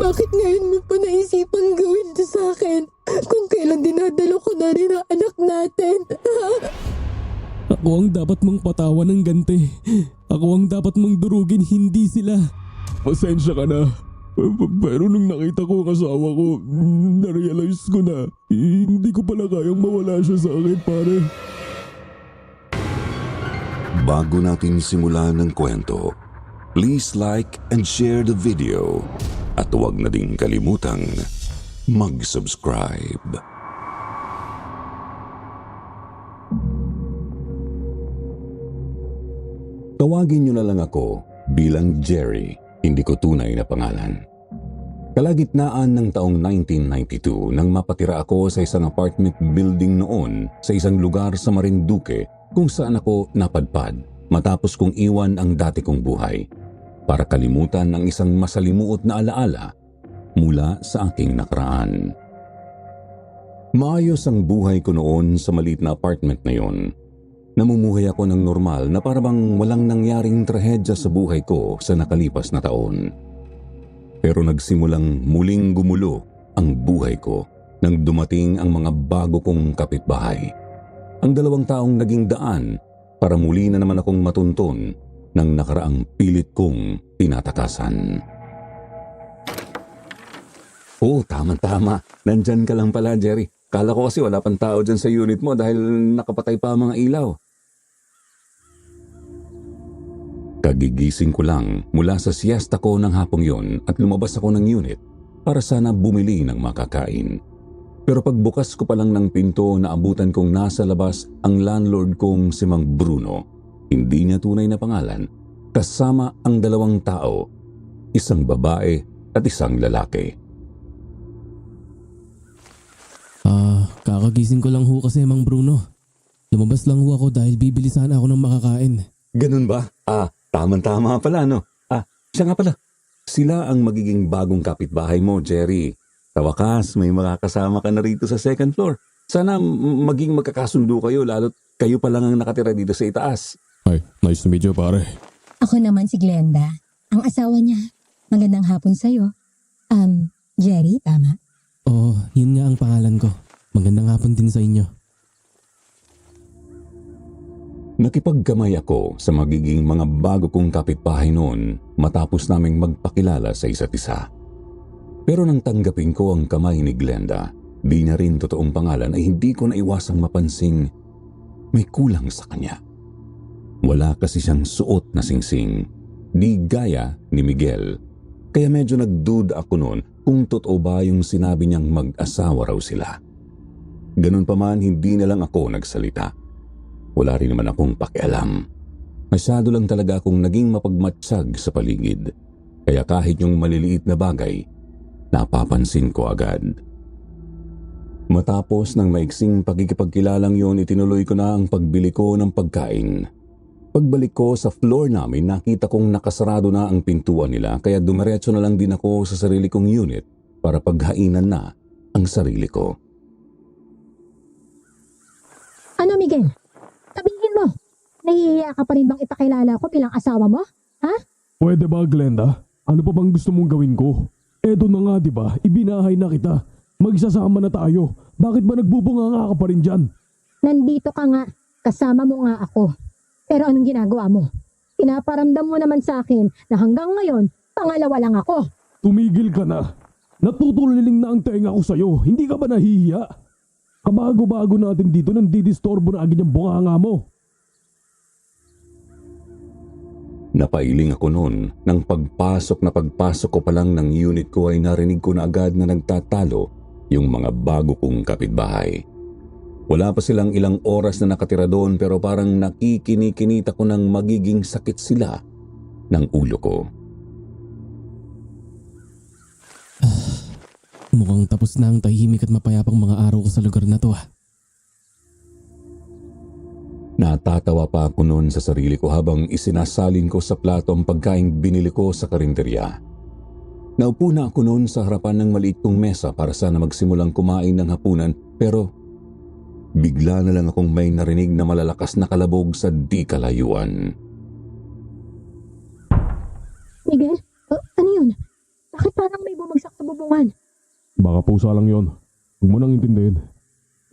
Bakit ngayon mo pa naisipang gawin to sa akin? Kung kailan dinadalo ko na rin ang anak natin. Ako ang dapat mong patawan ng ganti. Ako ang dapat mong durugin, hindi sila. Pasensya ka na. Pero nung nakita ko ang asawa ko, narealize ko na hindi ko pala kayang mawala siya sa akin, pare. Bago natin simulan ng kwento, please like and share the video at huwag na ding kalimutang mag-subscribe. Tawagin niyo na lang ako bilang Jerry, hindi ko tunay na pangalan. Kalagitnaan ng taong 1992 nang mapatira ako sa isang apartment building noon sa isang lugar sa Marinduque kung saan ako napadpad matapos kong iwan ang dati kong buhay para kalimutan ang isang masalimuot na alaala mula sa aking nakaraan. Maayos ang buhay ko noon sa maliit na apartment na yon. Namumuhay ako ng normal na parang walang nangyaring trahedya sa buhay ko sa nakalipas na taon. Pero nagsimulang muling gumulo ang buhay ko nang dumating ang mga bago kong kapitbahay. Ang 2 taong naging daan para muli na naman akong matunton ng nakaraang pilit kong tinatakasan. Oh, tama-tama. Nandyan ka lang pala, Jerry. Kala ko kasi wala pang tao dyan sa unit mo dahil nakapatay pa ang mga ilaw. Kagigising ko lang mula sa siesta ko ng hapong yon at lumabas ako ng unit para sana bumili ng makakain. Pero pagbukas ko pa lang ng pinto, naabutan kong nasa labas ang landlord kong si Mang Bruno. Hindi niya tunay na pangalan, kasama ang 2 tao, isang babae at isang lalaki. Kakagising ko lang ho kasi, Mang Bruno. Lumabas lang ho ako dahil bibili sana ako ng makakain. Ganun ba? Tama-tama pala, no? Siya nga pala. Sila ang magiging bagong kapitbahay mo, Jerry. Sa wakas, may makakasama ka na rito sa 2nd floor. Sana maging magkakasundo kayo, lalo't kayo pa lang ang nakatira dito sa itaas. Ay, nice to meet you, pare. Ako naman si Glenda, ang asawa niya. Magandang hapon sa'yo. Jerry, tama? Oo, yun nga ang pangalan ko. Magandang hapon din sa inyo. Nakipagkamay ako sa magiging mga bago kong kapitbahay noon matapos naming magpakilala sa isa't isa. Pero nang tanggapin ko ang kamay ni Glenda, di na rin totoong pangalan ay hindi ko naiwasang mapansing may kulang sa kanya. Wala kasi siyang suot na singsing, di gaya ni Miguel. Kaya medyo nagduda ako noon kung totoo ba yung sinabi niyang mag-asawa raw sila. Ganun pa man, hindi na lang ako nagsalita. Wala rin naman akong pakialam. Masyado lang talaga akong naging mapagmatsyag sa paligid. Kaya kahit yung maliliit na bagay, napapansin ko agad. Matapos ng maiksing pagkikipagkilalang yon, itinuloy ko na ang pagbili ko ng pagkain. Pagbalik ko sa floor namin, nakita kong nakasarado na ang pintuan nila kaya dumiretso na lang din ako sa sarili kong unit para paghainan na ang sarili ko. Ano, Miguel? Sabihin mo, nahihiya ka pa rin bang ipakilala ko bilang asawa mo? Ha? Pwede ba, Glenda? Ano pa bang gusto mong gawin ko? Eto na nga, di ba? Ibinahay na kita. Magsasama na tayo. Bakit ba nagbubunga ka pa rin dyan? Nandito ka nga, kasama mo nga ako. Pero anong ginagawa mo? Pinaparamdam mo naman sa akin na hanggang ngayon, pangalawa lang ako. Tumigil ka na. Natutuliling na ang tenga ko sa'yo. Hindi ka ba nahihiya? Kabago-bago natin dito, nandidistorbo na agad yung bunganga mo. Napailing ako noon. Nang pagpasok ko pa lang ng unit ko ay narinig ko na agad na nagtatalo yung mga bago kong kapitbahay. Wala pa silang ilang oras na nakatira doon pero parang nakikinikinita ko ng magiging sakit sila ng ulo ko. Mukhang tapos na ang tahimik at mapayapang mga araw ko sa lugar na to. Natatawa pa ako noon sa sarili ko habang isinasalin ko sa plato ang pagkain binili ko sa karinderya. Naupo na ako noon sa harapan ng maliit kong mesa para sana magsimulang kumain ng hapunan pero bigla na lang akong may narinig na malalakas na kalabog sa di kalayuan. Miguel, ano yun? Bakit Parang may bumagsak sa bubungan. Baka pusa lang yon. Huwag mo nang intindihin.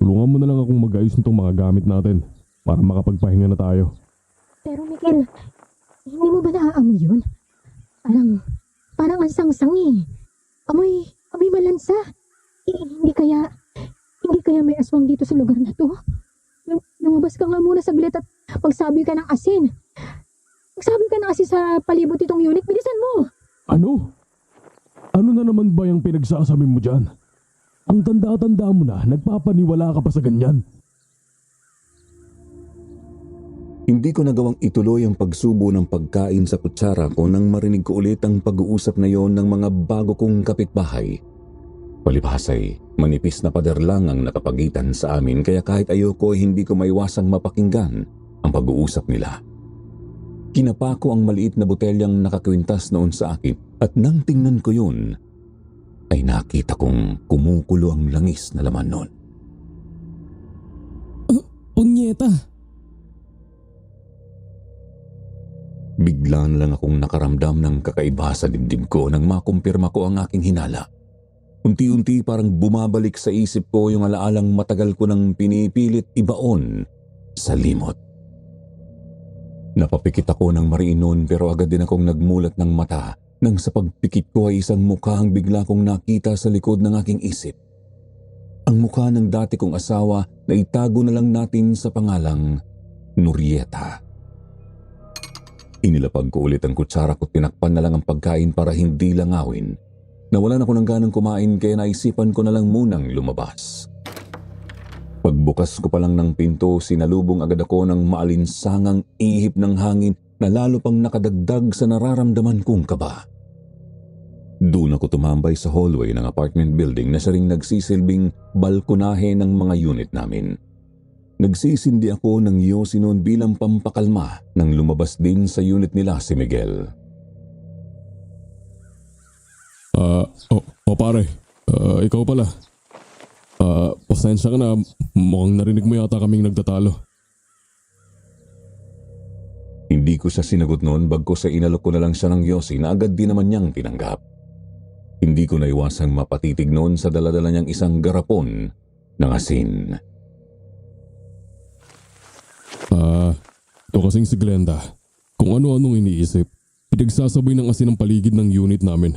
Tulungan mo na lang akong mag-ayos nitong mga gamit natin para makapagpahinga na tayo. Pero Miguel, hindi mo ba naaamoy yun? Parang ang sangsang eh. Amoy malansa. Hindi kaya may aswang dito sa lugar na to? Lumabas ka nga muna saglit at magsabi ka ng asin. Magsabi ka ng asin sa palibot itong unit. Bilisan mo! Ano? Ano na naman ba yung pinagsasabi mo dyan? Ang tanda-tanda mo na, nagpapaniwala ka pa sa ganyan. Hindi ko nagawang ituloy ang pagsubo ng pagkain sa kutsara ko nang marinig ko ulit ang pag-uusap na yon ng mga bago kong kapitbahay. Palibhasay, manipis na pader lang ang nakapagitan sa amin kaya kahit ayoko hindi ko maiwasang mapakinggan ang pag-uusap nila. Kinapa ko ang maliit na botelyang nakakwintas noon sa akin at nang tingnan ko yun, ay nakita kong kumukulo ang langis na laman noon. Punyeta! Bigla na lang akong nakaramdam ng kakaiba sa dibdib ko nang makumpirma ko ang aking hinala. Unti-unti parang bumabalik sa isip ko yung alaalang matagal ko nang pinipilit ibaon sa limot. Napapikit ako ng mariin pero agad din akong nagmulat ng mata nang sa pagpikit ko ay isang mukha ang bigla kong nakita sa likod ng aking isip. Ang mukha ng dati kong asawa na itago na lang natin sa pangalang Nurieta. Inilapag ko ulit ang kutsara ko, tinakpan na lang ang pagkain para hindi langawin. Nawalan ako ng ganang kumain kaya naisipan ko na lang munang lumabas. Pagbukas ko pa lang ng pinto, sinalubong agad ako ng maalinsangang ihip ng hangin na lalo pang nakadagdag sa nararamdaman kong kaba. Doon ako tumambay sa hallway ng apartment building na siya ring nagsisilbing balkonahe ng mga unit namin. Nagsisindi ako ng yosi noon bilang pampakalma nang lumabas din sa unit nila si Miguel. Pare, ikaw pala. Pasensya ka na, mukhang narinig mo yata kaming nagtatalo. Hindi ko siya sinagot noon bagko sa inalok ko na lang siya ng yosi na agad din naman niyang tinanggap. Hindi ko naiwasang mapatitig noon sa daladala niyang isang garapon ng asin. Ito kasing si Glenda. Kung ano-anong iniisip, pinagsasaboy ng asin ang paligid ng unit namin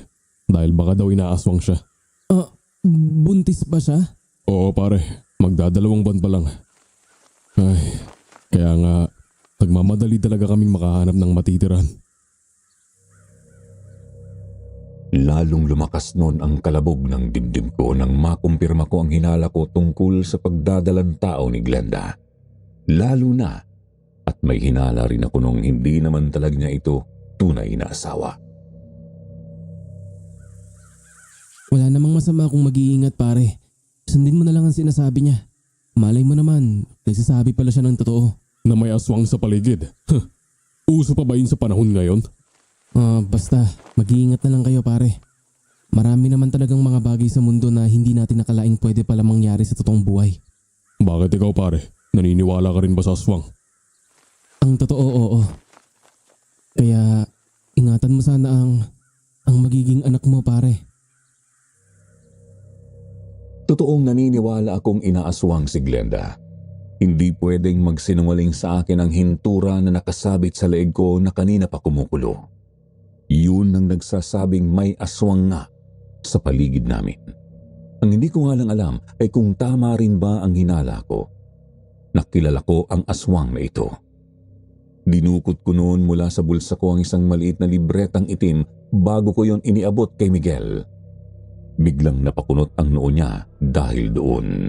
dahil baka daw inaaswang siya. Buntis ba siya? Oo pare, magdadalawang buwan pa lang. Ay, kaya nga, nagmamadali talaga kaming makahanap ng matitiran. Lalong lumakas noon ang kalabog ng dibdib ko nang makumpirma ko ang hinala ko tungkol sa pagdadalang tao ni Glenda. Lalo na at may hinala rin ako nung hindi naman talaga niya ito tunay na asawa. Wala namang masama kung mag-iingat pare. Sundin mo na lang ang sinasabi niya. Malay mo naman, nagsasabi pala siya ng totoo. Na may aswang sa paligid. Uso pa ba yun sa panahon ngayon? Basta, mag-iingat na lang kayo pare. Marami naman talagang mga bagay sa mundo na hindi natin nakalaing pwede pala mangyari sa totoong buhay. Bakit ikaw pare? Naniniwala ka rin ba sa aswang? Ang totoo, oo. Kaya, ingatan mo sana ang magiging anak mo pare. Totoong naniniwala akong inaaswang si Glenda. Hindi pwedeng magsinungaling sa akin ang hintura na nakasabit sa leeg ko na kanina pa kumukulo. Yun ang nagsasabing may aswang nga sa paligid namin. Ang hindi ko nga lang alam ay kung tama rin ba ang hinala ko. Nakilala ko ang aswang na ito. Dinukot ko noon mula sa bulsa ko ang isang maliit na libretang itim bago ko yon iniabot kay Miguel. Biglang napakunot ang noo niya dahil doon.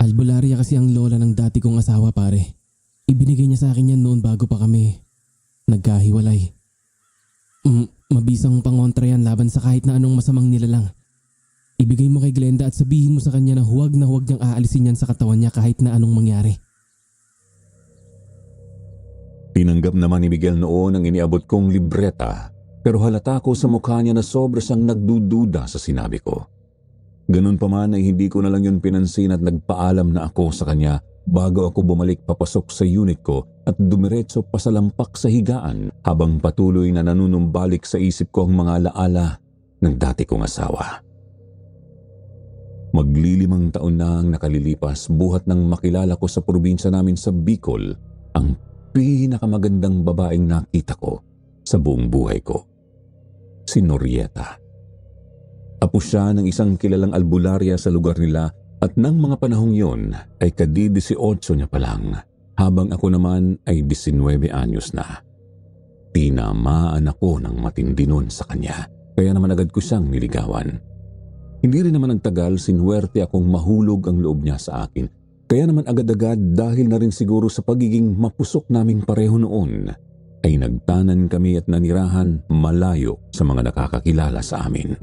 Albularya kasi ang lola ng dati kong asawa pare. Ibinigay niya sa akin yan noon bago pa kami nagkahiwalay. Mabisang pangontra yan laban sa kahit na anong masamang nilalang. Ibigay mo kay Glenda at sabihin mo sa kanya na huwag niyang aalisin yan sa katawan niya kahit na anong mangyari. Tinanggap naman ni Miguel noon ang iniabot kong libreta pero halata ko sa mukha niya na sobra siyang nagdududa sa sinabi ko. Ganun pa man ay hindi ko na lang yun pinansin at nagpaalam na ako sa kanya bago ako bumalik papasok sa unit ko at dumiretso pasalampak sa higaan habang patuloy na nanunumbalik sa isip ko ang mga alaala ng dati kong asawa. Maglilimang taon na ang nakalilipas buhat nang makilala ko sa probinsya namin sa Bicol ang pinakamagandang babaeng nakita ko sa buong buhay ko. Si Norieta. Apo siya ng isang kilalang albularya sa lugar nila at nang mga panahong yon ay kadi-18 niya pa lang habang ako naman ay 19 anyos na. Tinamaan ako ng matindi nun sa kanya kaya naman agad ko siyang niligawan. Hindi rin naman nagtagal sinuwerte akong mahulog ang loob niya sa akin. Kaya naman agad-agad dahil na rin siguro sa pagiging mapusok naming pareho noon ay nagtanan kami at nanirahan malayo sa mga nakakakilala sa amin.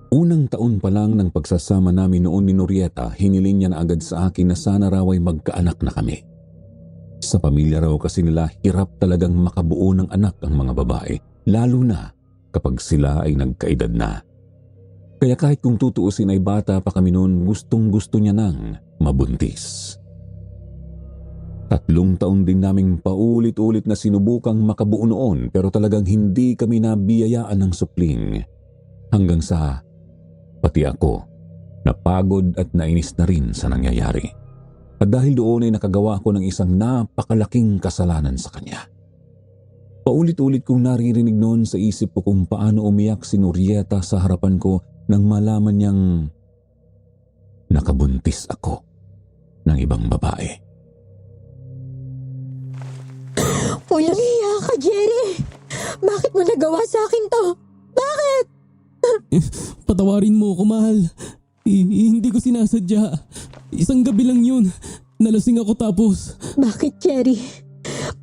Unang taon pa lang ng pagsasama namin noon ni Norieta, hiniling niya na agad sa akin na sana raw ay magkaanak na kami. Sa pamilya raw kasi nila hirap talagang makabuo ng anak ang mga babae, lalo na kapag sila ay nagkaedad na. Kaya kahit kung tutuusin ay bata pa kami noon, gustong-gusto niya nang mabuntis. 3 taon din naming paulit-ulit na sinubukang makabuo noon pero talagang hindi kami nabiyayaan ng supling. Hanggang sa pati ako napagod at nainis na rin sa nangyayari. At dahil doon ay nakagawa ako ng isang napakalaking kasalanan sa kanya. Paulit-ulit kong naririnig noon sa isip ko kung paano umiyak si Norieta sa harapan ko nang malaman niyang nakabuntis ako ng ibang babae. Walang hiya ka, Jerry! Bakit mo nagawa sa akin to? Bakit? Patawarin mo ako, mahal. Hindi ko sinasadya. Isang gabi lang yun. Nalasing ako tapos... Bakit, Jerry?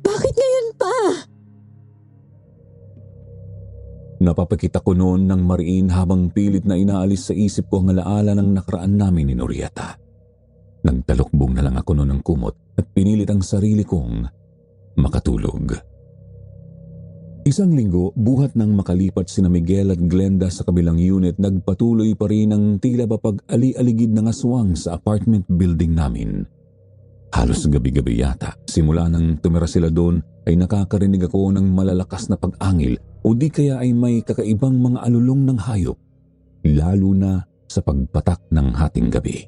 Bakit ngayon pa? Napapakita ko noon ng mariin habang pilit na inaalis sa isip ko ang alaala ng nakaraan namin ni Norieta. Nagtalukbong na lang ako noon ng kumot at pinilit ang sarili kong makatulog. 1 linggo, buhat nang makalipat sina Miguel at Glenda sa kabilang unit, nagpatuloy pa rin ang tila ba pag-ali-aligid ng aswang sa apartment building namin. Halos gabi-gabi yata, simula nang tumira sila doon ay nakakarinig ako ng malalakas na pag-angil o di kaya ay may kakaibang mga alulong ng hayop, lalo na sa pagpatak ng hating gabi.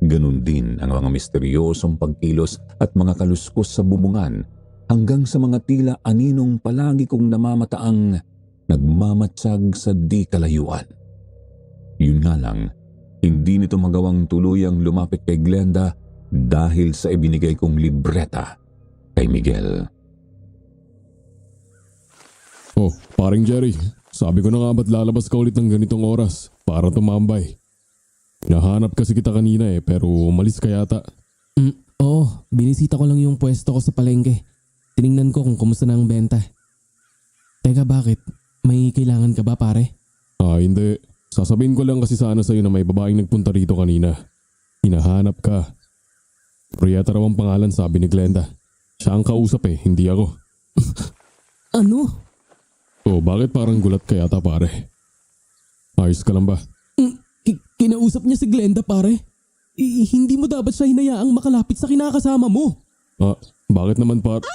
Ganun din ang mga misteryosong pagkilos at mga kaluskos sa bubungan hanggang sa mga tila aninong palagi kong namamataang nagmamatsyag sa di kalayuan. Yun nga lang, hindi nito magawang tuluyang lumapit kay Glenda dahil sa ibinigay kong libreta kay Miguel. Oh, paring Jerry, sabi ko na nga ba't lalabas ka ulit ng ganitong oras para tumambay? Nahanap kasi kita kanina pero umalis ka yata. Oo, binisita ko lang yung pwesto ko sa palengke. Tiningnan ko kung kumusta na ang benta. Teka, bakit? May kailangan ka ba, pare? Hindi. Sasabihin ko lang kasi sana sa'yo na may babaeng nagpunta rito kanina. Hinahanap ka. Norieta raw ang pangalan, sabi ni Glenda. Siya ang kausap hindi ako. Ano? Oh, bakit parang gulat ka yata, pare? Ayos ka lang ba? Kinausap niya si Glenda, pare. Hindi mo dapat siya hinayaang makalapit sa kinakasama mo. Bakit naman, par?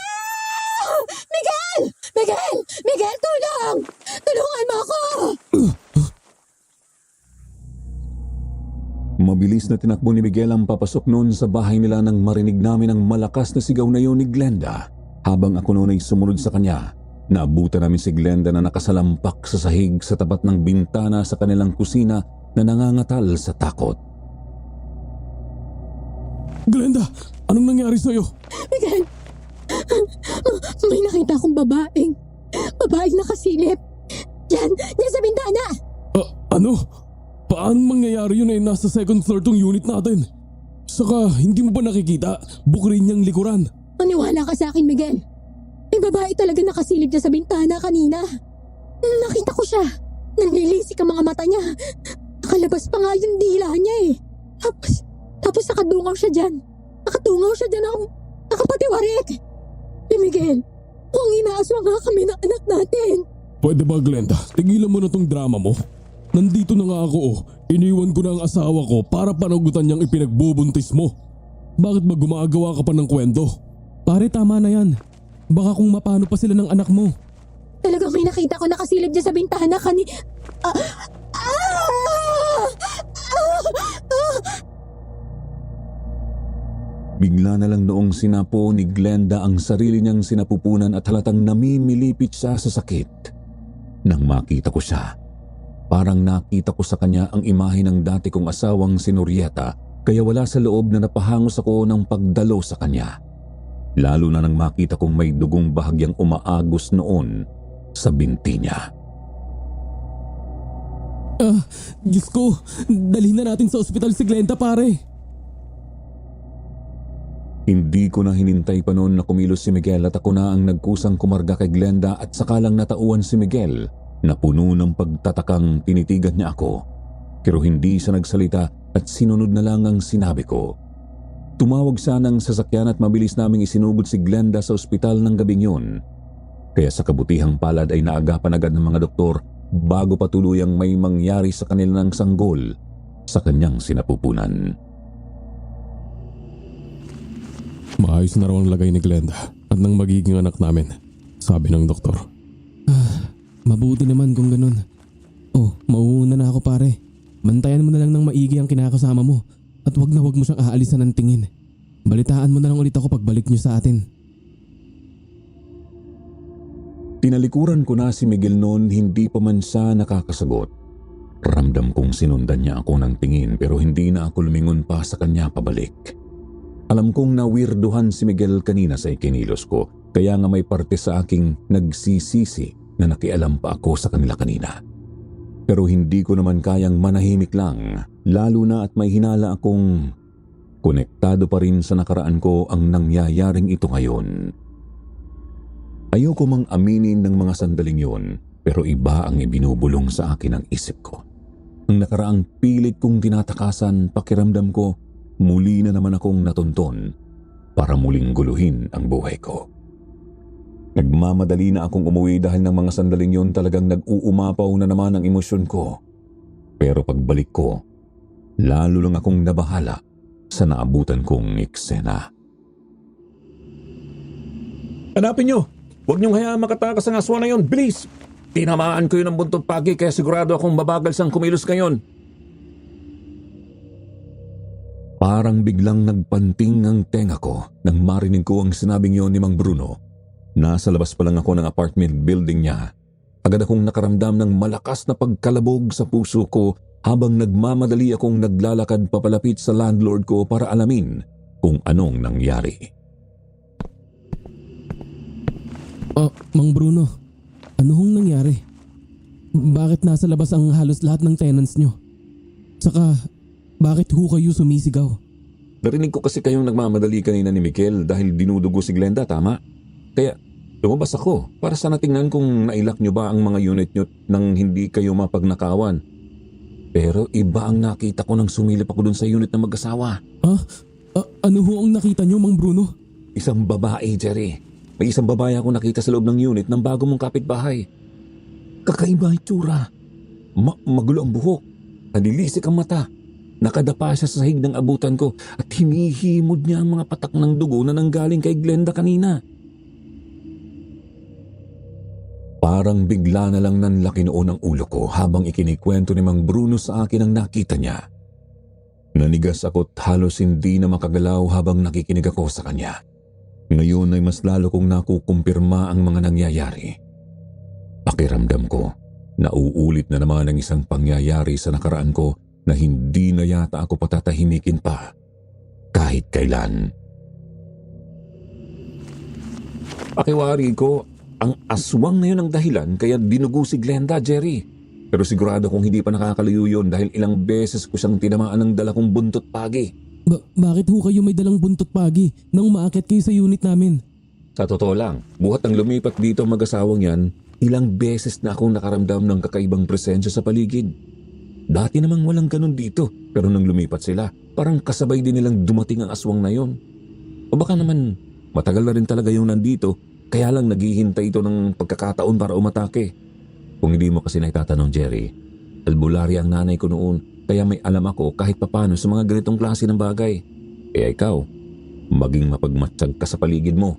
Miguel! Miguel! Miguel, tulong! Tulungan mo ako! Mabilis na tinakbo ni Miguel ang papasok noon sa bahay nila nang marinig namin ang malakas na sigaw na yun ni Glenda. Habang ako noon ay sumunod sa kanya, naabutan namin si Glenda na nakasalampak sa sahig sa tapat ng bintana sa kanilang kusina na nangangatal sa takot. Glenda, anong nangyari sa'yo? Miguel! May nakita akong babaeng nakasilip. Diyan sa bintana! Ano? Paano mangyayari yun nasa second floor tong unit natin? Saka hindi mo ba nakikita? Bukrin niyang likuran. Maniwala ka sa akin, Miguel. May babae talaga nakasilip dyan sa bintana kanina. Nakita ko siya. Nanlilisik ang mga mata niya. Nakalabas pa nga yung dila niya Tapos nakadungaw siya dyan. Nakapatiwarik. Miguel, kung inaaswang nga kami ng anak natin. Pwede ba, Glenda? Tigilan mo na tong drama mo. Nandito na nga ako Iniwan ko na ang asawa ko para panagutan niyang ipinagbubuntis mo. Bakit ba gumagawa ka pa ng kwento? Pare, tama na yan. Baka kung mapano pa sila ng anak mo. Talagang may nakita ko nakasilip dyan sa bintana Bigla na lang noong sinapo ni Glenda ang sarili niyang sinapupunan at halatang namimilipit siya sa sakit. Nang makita ko siya, parang nakita ko sa kanya ang imahe ng dati kong asawang si Norieta, kaya wala sa loob na napahangos ako ng pagdalo sa kanya. Lalo na nang makita kong may dugong bahagyang umaagos noon sa binti niya. Diyos ko, dalhin na natin sa ospital si Glenda, pare. Hindi ko na hinintay pa noon na kumilos si Miguel at ako na ang nagkusang kumarga kay Glenda at sakalang natauan si Miguel na puno ng pagtatakang tinitigan niya ako. Pero hindi siya nagsalita at sinunod na lang ang sinabi ko. Tumawag siya ng sasakyan at mabilis naming isinugod si Glenda sa ospital ng gabing yun. Kaya sa kabutihang palad ay naagapan agad ng mga doktor bago pa tuluyang may mangyari sa kanilang sanggol sa kanyang sinapupunan. Maayos na raw ang lagay ni Glenda at ng magiging anak namin, sabi ng doktor. Mabuti naman kung ganun. Oh, mauuna na ako, pare. Bantayan mo na lang ng maigi ang kinakasama mo at wag na wag mo siyang aalisan ng tingin. Balitaan mo na lang ulit ako pagbalik niyo sa atin. Tinalikuran ko na si Miguel noon, hindi pa man siya nakakasagot. Ramdam kong sinundan niya ako ng tingin pero hindi na ako lumingon pa sa kanya pabalik. Alam kong nawirduhan si Miguel kanina sa ikinilos ko, kaya nga may parte sa aking nagsisisi na nakialam pa ako sa kanila kanina. Pero hindi ko naman kayang manahimik lang, lalo na at may hinala akong konektado pa rin sa nakaraan ko ang nangyayaring ito ngayon. Ayoko mang aminin ng mga sandaling yun, pero iba ang ibinubulong sa akin ng isip ko. Ang nakaraang pilit kong tinatakasan, pakiramdam ko, muli na naman akong natunton para muling guluhin ang buhay ko. Nagmamadali na akong umuwi dahil ng mga sandaling yun talagang nag-uumapaw na naman ang emosyon ko. Pero pagbalik ko, lalo lang akong nabahala sa naabutan kong eksena. Hanapin nyo! Huwag niyong hayaan makatakas ang aswa na yun! Bilis! Tinamaan ko yun ng buntong pagi kaya sigurado akong mabagal siyang kumilos ngayon. Parang biglang nagpanting ang tenga ko nang marinig ko ang sinabing yon ni Mang Bruno. Nasa labas pa lang ako ng apartment building niya. Agad akong nakaramdam ng malakas na pagkalabog sa puso ko habang nagmamadali akong naglalakad papalapit sa landlord ko para alamin kung anong nangyari. Mang Bruno, ano hong nangyari? Bakit nasa labas ang halos lahat ng tenants nyo? Saka, bakit ho kayo sumisigaw? Narinig ko kasi kayong nagmamadali kanina ni Mikel dahil dinudugo si Glenda, tama? Kaya lumabas ako para sana tingnan kung nailak nyo ba ang mga unit nyo nang hindi kayo mapagnakawan. Pero iba ang nakita ko nang sumilip ako dun sa unit ng mag-asawa. Ano ho ang nakita nyo, Mang Bruno? Isang babae, Jerry. May isang babae ako nakita sa loob ng unit ng bago mong kapitbahay. Kakaiba ang itsura. Magulo ang buhok. Nalilisik ang mata. Nakadapa siya sa sahig ng abutan ko at hinihimod niya ang mga patak ng dugo na nanggaling kay Glenda kanina. Parang bigla na lang nanlaki noon ang ulo ko habang ikinikwento ni Mang Bruno sa akin ang nakita niya. Nanigas ako't halos hindi na makagalaw habang nakikinig ako sa kanya. Ngayon ay mas lalo kong nakukumpirma ang mga nangyayari. Pakiramdam ko, nauulit na naman ang isang pangyayari sa nakaraan ko na hindi na yata ako patatahimikin pa kahit kailan. Pakiwari ko, ang aswang na yun ang dahilan kaya dinugo si Glenda, Jerry. Pero sigurado kong hindi pa nakakalayo yun dahil ilang beses ko siyang tinamaan ng dala kong buntot pagi. Bakit ho kayo may dalang buntot pagi nang umaakit kayo sa unit namin? Sa totoo lang, buhat ng lumipat dito ang mag-asawang yan, ilang beses na akong nakaramdam ng kakaibang presensya sa paligid. Dati namang walang ganun dito, pero nang lumipat sila, parang kasabay din nilang dumating ang aswang na yon. O baka naman, matagal na rin talaga yung nandito, kaya lang naghihintay ito ng pagkakataon para umatake. Kung hindi mo kasi naitatanong, Jerry, albularya ang nanay ko noon, kaya may alam ako kahit papano sa mga ganitong klase ng bagay. Kaya ikaw, maging mapagmatsyag ka sa paligid mo.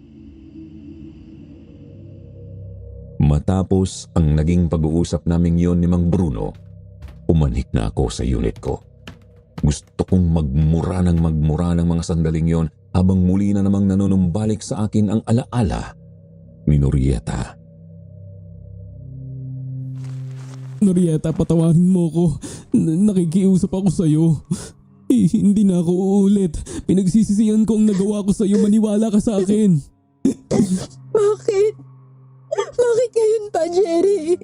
Matapos ang naging pag-uusap naming yon ni Mang Bruno, umanik na ako sa unit ko. Gusto kong magmura ng mga sandaling yon habang muli na namang nanunumbalik sa akin ang alaala ni Norieta. Norieta, patawarin mo ko. Nakikiusap ako sa'yo. Hindi na ako uulit. Pinagsisisihan ko ang nagawa ko sa'yo. Maniwala ka sa akin. Bakit? Bakit ngayon pa, Jerry?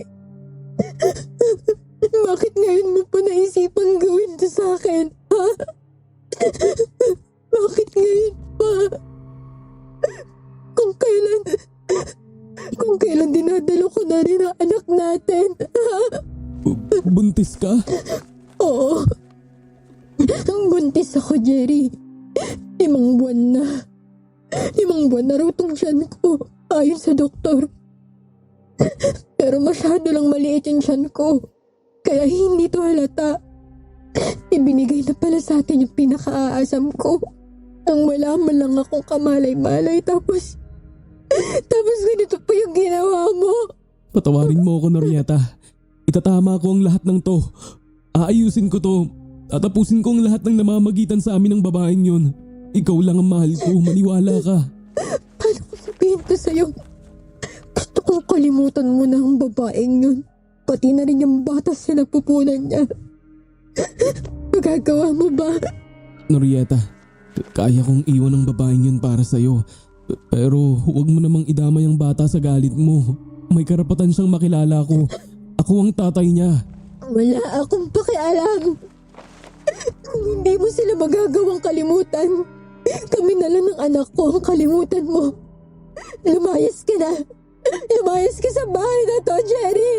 Bakit ngayon mo pa naisipang gawin to sa akin, ha? Bakit ngayon pa? Kung kailan dinadalo ko na rin ang anak natin, ha? Buntis ka? Oo. Buntis ako, Jerry. 5 buwan na. 5 buwan na raw tong tiyan ko, ayon sa doktor. Pero masyado lang maliit yung tiyan ko. Kaya hindi to halata. Ibinigay na pala sa atin yung pinaka-aasam ko. Nang wala man lang akong kamalay-malay tapos ganito pa yung ginawa mo. Patawarin mo ako, Norieta. Itatama ko ang lahat ng to. Aayusin ko to. Tatapusin ko ang lahat ng namamagitan sa amin ng babaeng yun. Ikaw lang ang mahal ko. Maniwala ka. Paano ko sabihin to sa'yo? Gusto kong kalimutan mo na ang babaeng yun. Pati na rin yung batas na nagpupunan niya. Magagawa mo ba? Norieta, kaya kong iwan ang babaeng yun para sa'yo. Pero huwag mo namang idamay ang bata sa galit mo. May karapatan siyang makilala ko. Ako ang tatay niya. Wala akong pakialam. Kung hindi mo sila magagawang kalimutan, kami na lang ng anak ko ang kalimutan mo. Lumayas ka na. Lumayas ka sa bahay na to, Jerry.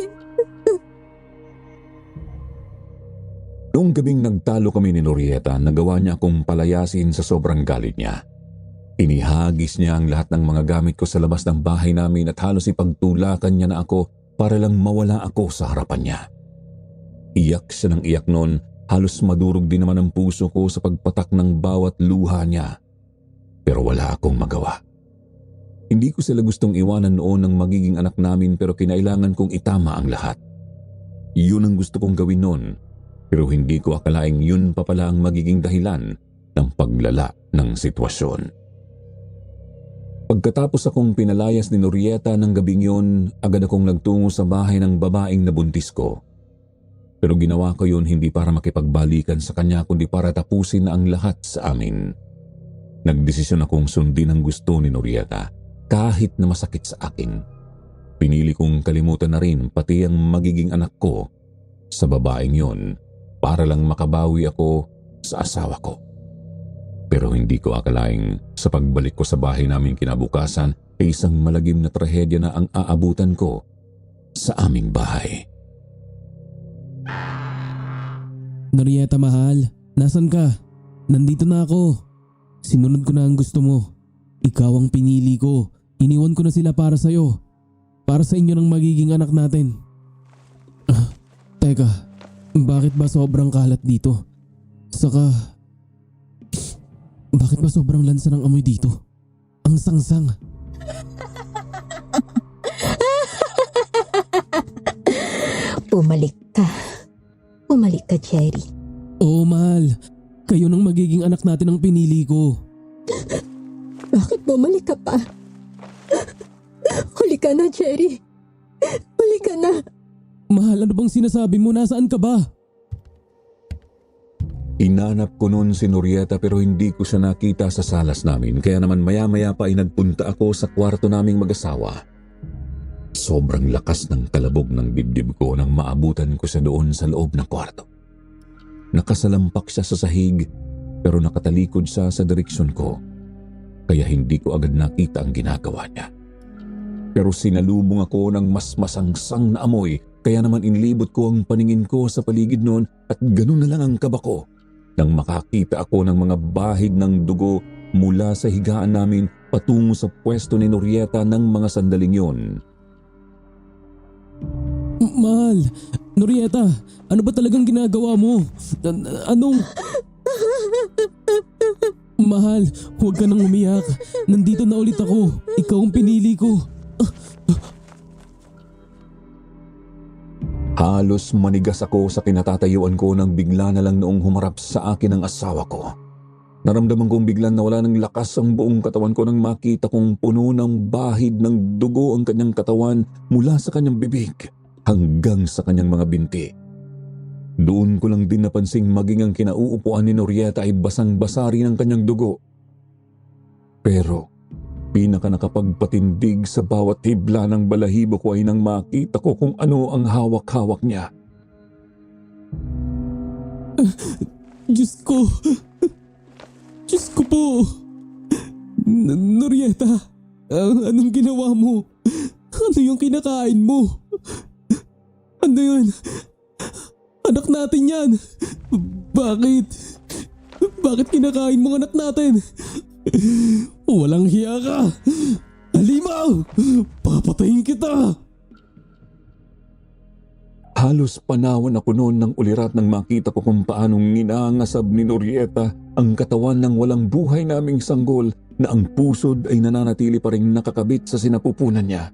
Noong gabing nagtalo kami ni Norieta, nagawa niya akong palayasin sa sobrang galit niya. Inihagis niya ang lahat ng mga gamit ko sa labas ng bahay namin at halos ipagtulakan niya na ako para lang mawala ako sa harapan niya. Iyak siya ng iyak noon, halos madurog din naman ang puso ko sa pagpatak ng bawat luha niya. Pero wala akong magawa. Hindi ko sila gustong iwanan noon ng magiging anak namin pero kinailangan kong itama ang lahat. Yun ang gusto kong gawin noon, pero hindi ko akalaing yun pa pala ang magiging dahilan ng paglala ng sitwasyon. Pagkatapos akong pinalayas ni Norieta ng gabing yun, agad akong nagtungo sa bahay ng babaeng nabuntis ko. Pero ginawa ko yun hindi para makipagbalikan sa kanya kundi para tapusin na ang lahat sa amin. Nagdesisyon akong sundin ang gusto ni Norieta kahit na masakit sa akin. Pinili kong kalimutan na rin pati ang magiging anak ko sa babaeng yun para lang makabawi ako sa asawa ko. Pero hindi ko akalaing sa pagbalik ko sa bahay namin kinabukasan ay isang malagim na trahedya na ang aabutan ko sa aming bahay. Norieta, mahal. Nasaan ka? Nandito na ako. Sinunod ko na ang gusto mo. Ikaw ang pinili ko. Iniwan ko na sila para sa'yo. Para sa inyo ng magiging anak natin. Teka, bakit ba sobrang kalat dito? Saka, bakit ba sobrang lansa ng amoy dito? Ang sangsang. Bumalik ka. Bumalik ka, Jerry. Oo, mahal. Kayo nang magiging anak natin ang pinili ko. Bakit bumalik ka pa? Huli ka na, Jerry. Huli ka na. Mahal, ano bang sinasabi mo? Nasaan ka ba? Inanap ko noon si Norieta pero hindi ko siya nakita sa salas namin kaya naman maya-maya pa ay nagpunta ako sa kwarto naming mag-asawa. Sobrang lakas ng kalabog ng dibdib ko nang maabutan ko siya doon sa loob ng kwarto. Nakasalampak siya sa sahig pero nakatalikod siya sa direksyon ko kaya hindi ko agad nakita ang ginagawa niya. Pero sinalubong ako ng mas masangsang na amoy kaya naman inlibot ko ang paningin ko sa paligid noon at ganun na lang ang kaba ko nang makakita ako ng mga bahid ng dugo mula sa higaan namin patungo sa pwesto ni Norieta ng mga sandaling yon. Mahal, Norieta, ano ba talagang ginagawa mo? Anong... Mahal, huwag ka nang umiyak. Nandito na ulit ako. Ikaw ang pinili ko. Halos manigas ako sa kinatatayuan ko nang bigla na lang noong humarap sa akin ang asawa ko. Naramdaman kong biglang nawala ng lakas ang buong katawan ko nang makita kong puno ng bahid ng dugo ang kanyang katawan mula sa kanyang bibig hanggang sa kanyang mga binti. Doon ko lang din napansing maging ang kinauupuan ni Norieta ay basang-basa rin ang kanyang dugo. Pero pinaka nakapagpatindig sa bawat hibla ng balahibo ko ay nang makita ko kung ano ang hawak-hawak niya. Diyos ko! Diyos ko po! Norieta, anong ginawa mo? Ano yung kinakain mo? Ano yun? Anak natin yan! Bakit? Bakit kinakain mo ang anak natin? Walang hiya ka! Halimaw! Papatayin kita! Halos panawan ako noon ng ulirat nang makita ko kung paanong ninangasab ni Norieta ang katawan ng walang buhay naming sanggol na ang pusod ay nananatili pa rin nakakabit sa sinapupunan niya.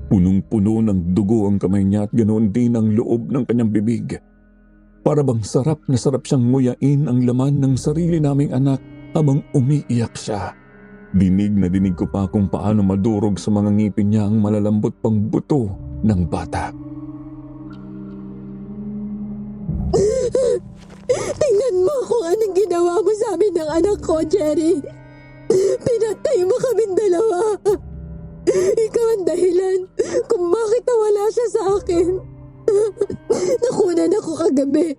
Punong-puno ng dugo ang kamay niya at ganoon din ang loob ng kanyang bibig. Para bang sarap na sarap siyang nguyain ang laman ng sarili naming anak habang umiiyak siya. Dinig na dinig ko pa kung paano madurog sa mga ngipin niya ang malalambot pang buto ng bata. Tingnan mo kung anong ginawa mo sa amin ng anak ko, Jerry. Pinatay mo kaming dalawa. Ikaw ang dahilan kung bakit nawala siya sa akin. Nakunan ako kagabi.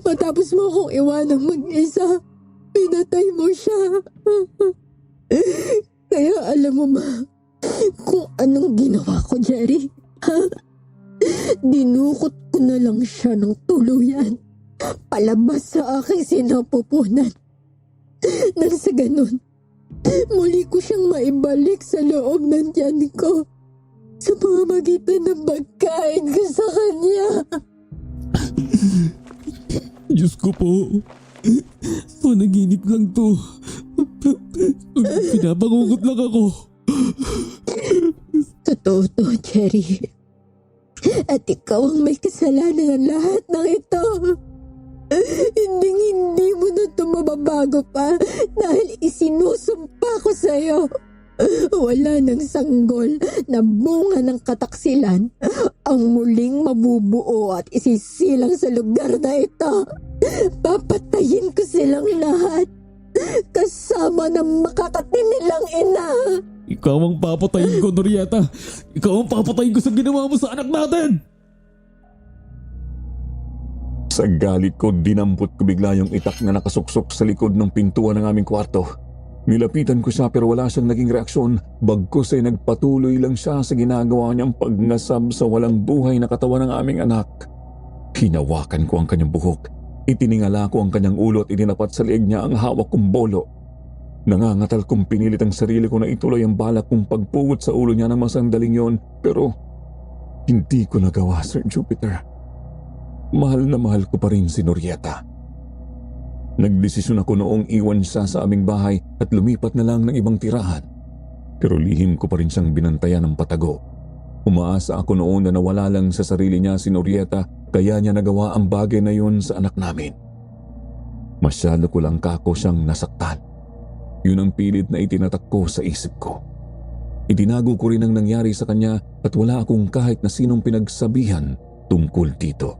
Matapos mo akong iwanang mag-isa, pinatay mo siya. Kaya alam mo ba kung anong ginawa ko, Jerry? Dinukot ko na lang siya ng tuluyan palabas sa aking sinapupunan. Nang sa ganun, muli ko siyang maibalik sa loob ng tiyan ko sa pamamagitan ng pagkain ko sa kanya. Diyos ko po. Panaginip lang to. Pinapangungot lang ako. Totoo to, Jerry. At ikaw ang may kasalanan ng lahat ng ito. Hindi mo na ito mababago pa dahil isinusumpa ko sa'yo. Wala ng sanggol na bunga ng kataksilan ang muling mabubuo at isisilang sa lugar na ito. Papatayin ko silang lahat kasama ng makakatinilang ina. Ikaw ang papatayin ko, Norieta. Ikaw ang papatayin ko sa ginawa mo sa anak natin. Sa galit ko, dinampot ko bigla yung itak na nakasuksok sa likod ng pintuan ng aming kwarto. Nilapitan ko siya pero wala siyang naging reaksyon. Bagkus ay nagpatuloy lang siya sa ginagawa niyang pagngasab sa walang buhay na katawan ng aming anak. Hinawakan ko ang kanyang buhok. Itiningala ko ang kanyang ulo at itinapat sa leeg niya ang hawak kong bolo. Nangangatal kong pinilit ang sarili ko na ituloy ang balak kong pagpugot sa ulo niya ng masandaling yon, pero hindi ko nagawa, Sir Jupiter. Mahal na mahal ko pa rin si Norieta. Nagdesisyon ako noong iwan siya sa aming bahay at lumipat na lang ng ibang tirahan. Pero lihim ko pa rin siyang binantayan ng patago. Umaasa ako noon na nawala lang sa sarili niya si Norieta kaya niya nagawa ang bagay na yun sa anak namin. Masyado ko lang kako siyang nasaktan. Yun ang pilit na itinatak ko sa isip ko. Itinago ko rin ang nangyari sa kanya at wala akong kahit na sinong pinagsabihan tungkol dito.